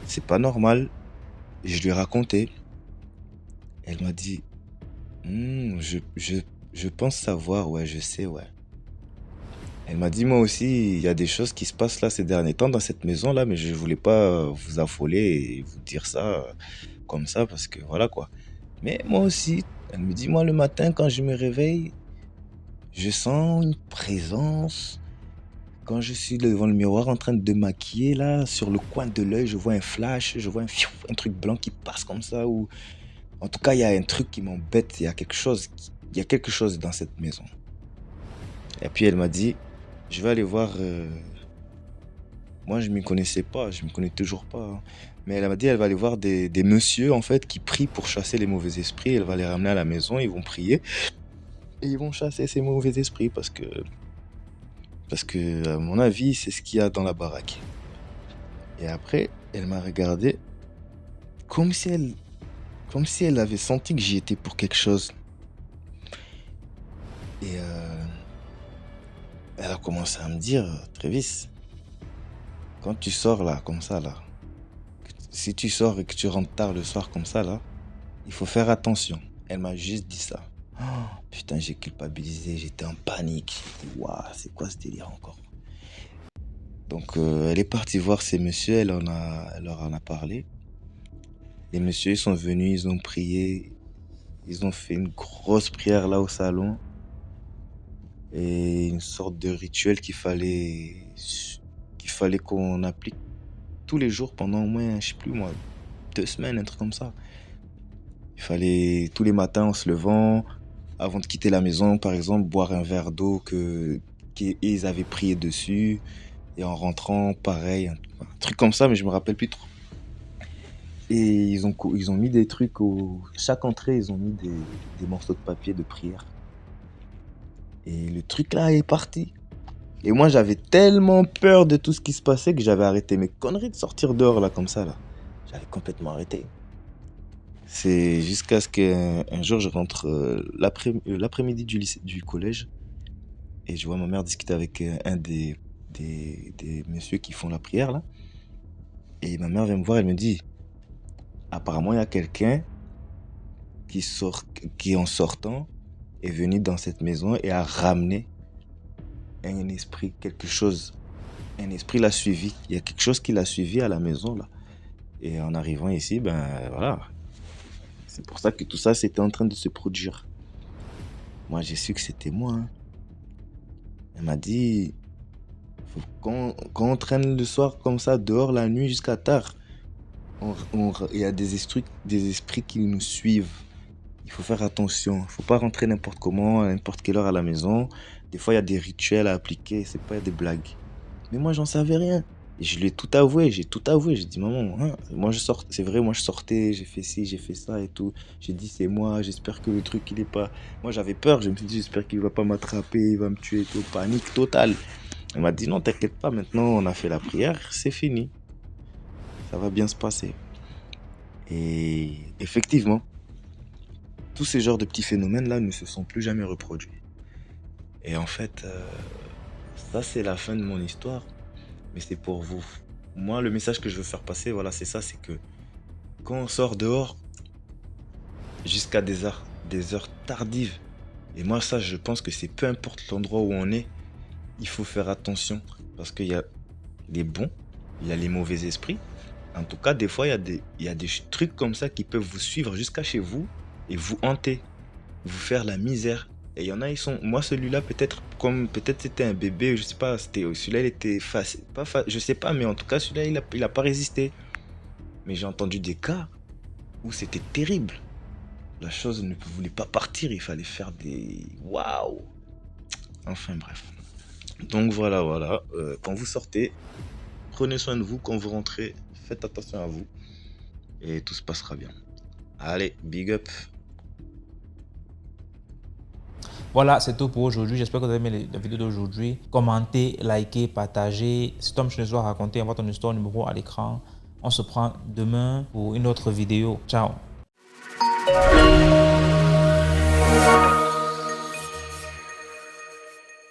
C'est pas normal. Et je lui ai raconté. Elle m'a dit: je pense savoir, ouais, je sais, ouais. Elle m'a dit: moi aussi, il y a des choses qui se passent là ces derniers temps dans cette maison là, mais je voulais pas vous affoler et vous dire ça comme ça parce que voilà quoi. Mais moi aussi, elle me dit: moi le matin quand je me réveille, je sens une présence. Quand je suis devant le miroir en train de maquiller là, sur le coin de l'œil, je vois un flash, je vois un truc blanc qui passe comme ça. Ou en tout cas, il y a un truc qui m'embête. Il y a quelque chose dans cette maison. Et puis elle m'a dit: je vais aller voir. Moi, je m'y connaissais pas, je me connais toujours pas, hein. Mais elle m'a dit: elle va aller voir des messieurs en fait qui prient pour chasser les mauvais esprits. Elle va les ramener à la maison, ils vont prier et ils vont chasser ces mauvais esprits parce que à mon avis, c'est ce qu'il y a dans la baraque. Et après, elle m'a regardé comme si elle avait senti que j'y étais pour quelque chose. Et elle a commencé à me dire: Trévis, quand tu sors là, comme ça là, si tu sors et que tu rentres tard le soir comme ça là, il faut faire attention. Elle m'a juste dit ça. Oh, putain, j'ai culpabilisé, j'étais en panique. J'ai dit: waouh, c'est quoi ce délire encore? Donc elle est partie voir ces messieurs, elle leur en a parlé. Les messieurs ils sont venus, ils ont prié. Ils ont fait une grosse prière là au salon et une sorte de rituel qu'il fallait qu'on applique tous les jours pendant au moins, je sais plus moi, 2 semaines, un truc comme ça. Il fallait tous les matins en se levant, avant de quitter la maison, par exemple, boire un verre d'eau qu'ils avaient prié dessus. Et en rentrant, pareil, un truc comme ça, mais je me rappelle plus trop. Et ils ont mis des trucs chaque entrée, ils ont mis des morceaux de papier de prière. Et le truc là est parti. Et moi, j'avais tellement peur de tout ce qui se passait que j'avais arrêté mes conneries de sortir dehors là comme ça là. J'avais complètement arrêté. C'est jusqu'à ce qu'un jour je rentre l'après-midi du collège et je vois ma mère discuter avec un des messieurs qui font la prière là. Et ma mère vient me voir, elle me dit, apparemment il y a quelqu'un qui en sortant est venu dans cette maison et a ramené un esprit, quelque chose. Un esprit l'a suivi. Il y a quelque chose qui l'a suivi à la maison là. Et en arrivant ici, ben voilà. C'est pour ça que tout ça c'était en train de se produire. Moi j'ai su que c'était moi. Hein. Elle m'a dit, quand on traîne le soir comme ça dehors la nuit jusqu'à tard, il y a des esprits qui nous suivent. Il faut faire attention. Il ne faut pas rentrer n'importe comment, à n'importe quelle heure à la maison. Des fois, il y a des rituels à appliquer. C'est pas des blagues. Mais moi, j'en savais rien. Et je lui ai tout avoué. J'ai tout avoué. J'ai dit, maman, hein, c'est vrai, moi, je sortais, j'ai fait ci, j'ai fait ça et tout. J'ai dit, c'est moi. J'espère que le truc, il est pas. Moi, j'avais peur. Je me suis dit, j'espère qu'il va pas m'attraper, il va me tuer et tout. Panique totale. Elle m'a dit, non, t'inquiète pas. Maintenant, on a fait la prière. C'est fini. Ça va bien se passer. Et effectivement, tous ces genres de petits phénomènes-là ne se sont plus jamais reproduits. Et en fait, ça c'est la fin de mon histoire, mais c'est pour vous. Moi, le message que je veux faire passer, voilà, c'est ça, c'est que quand on sort dehors, jusqu'à des heures tardives, et moi ça, je pense que c'est peu importe l'endroit où on est, il faut faire attention, parce qu'il y a les bons, il y a les mauvais esprits. En tout cas, des fois, il y a des trucs comme ça qui peuvent vous suivre jusqu'à chez vous et vous hanter, vous faire la misère. Et il y en a, ils sont... Moi, celui-là, peut-être c'était un bébé, je sais pas, celui-là, il était facile. Je sais pas, mais en tout cas, celui-là, il a pas résisté. Mais j'ai entendu des cas où c'était terrible. La chose ne voulait pas partir, il fallait faire des... Waouh! Enfin, bref. Donc voilà. Quand vous sortez, prenez soin de vous. Quand vous rentrez, faites attention à vous. Et tout se passera bien. Allez, big up. Voilà, c'est tout pour aujourd'hui. J'espère que vous avez aimé la vidéo d'aujourd'hui. Commentez, likez, partagez. Si Tom Schnezo a raconté, envoie ton histoire numéro à l'écran. On se prend demain pour une autre vidéo. Ciao.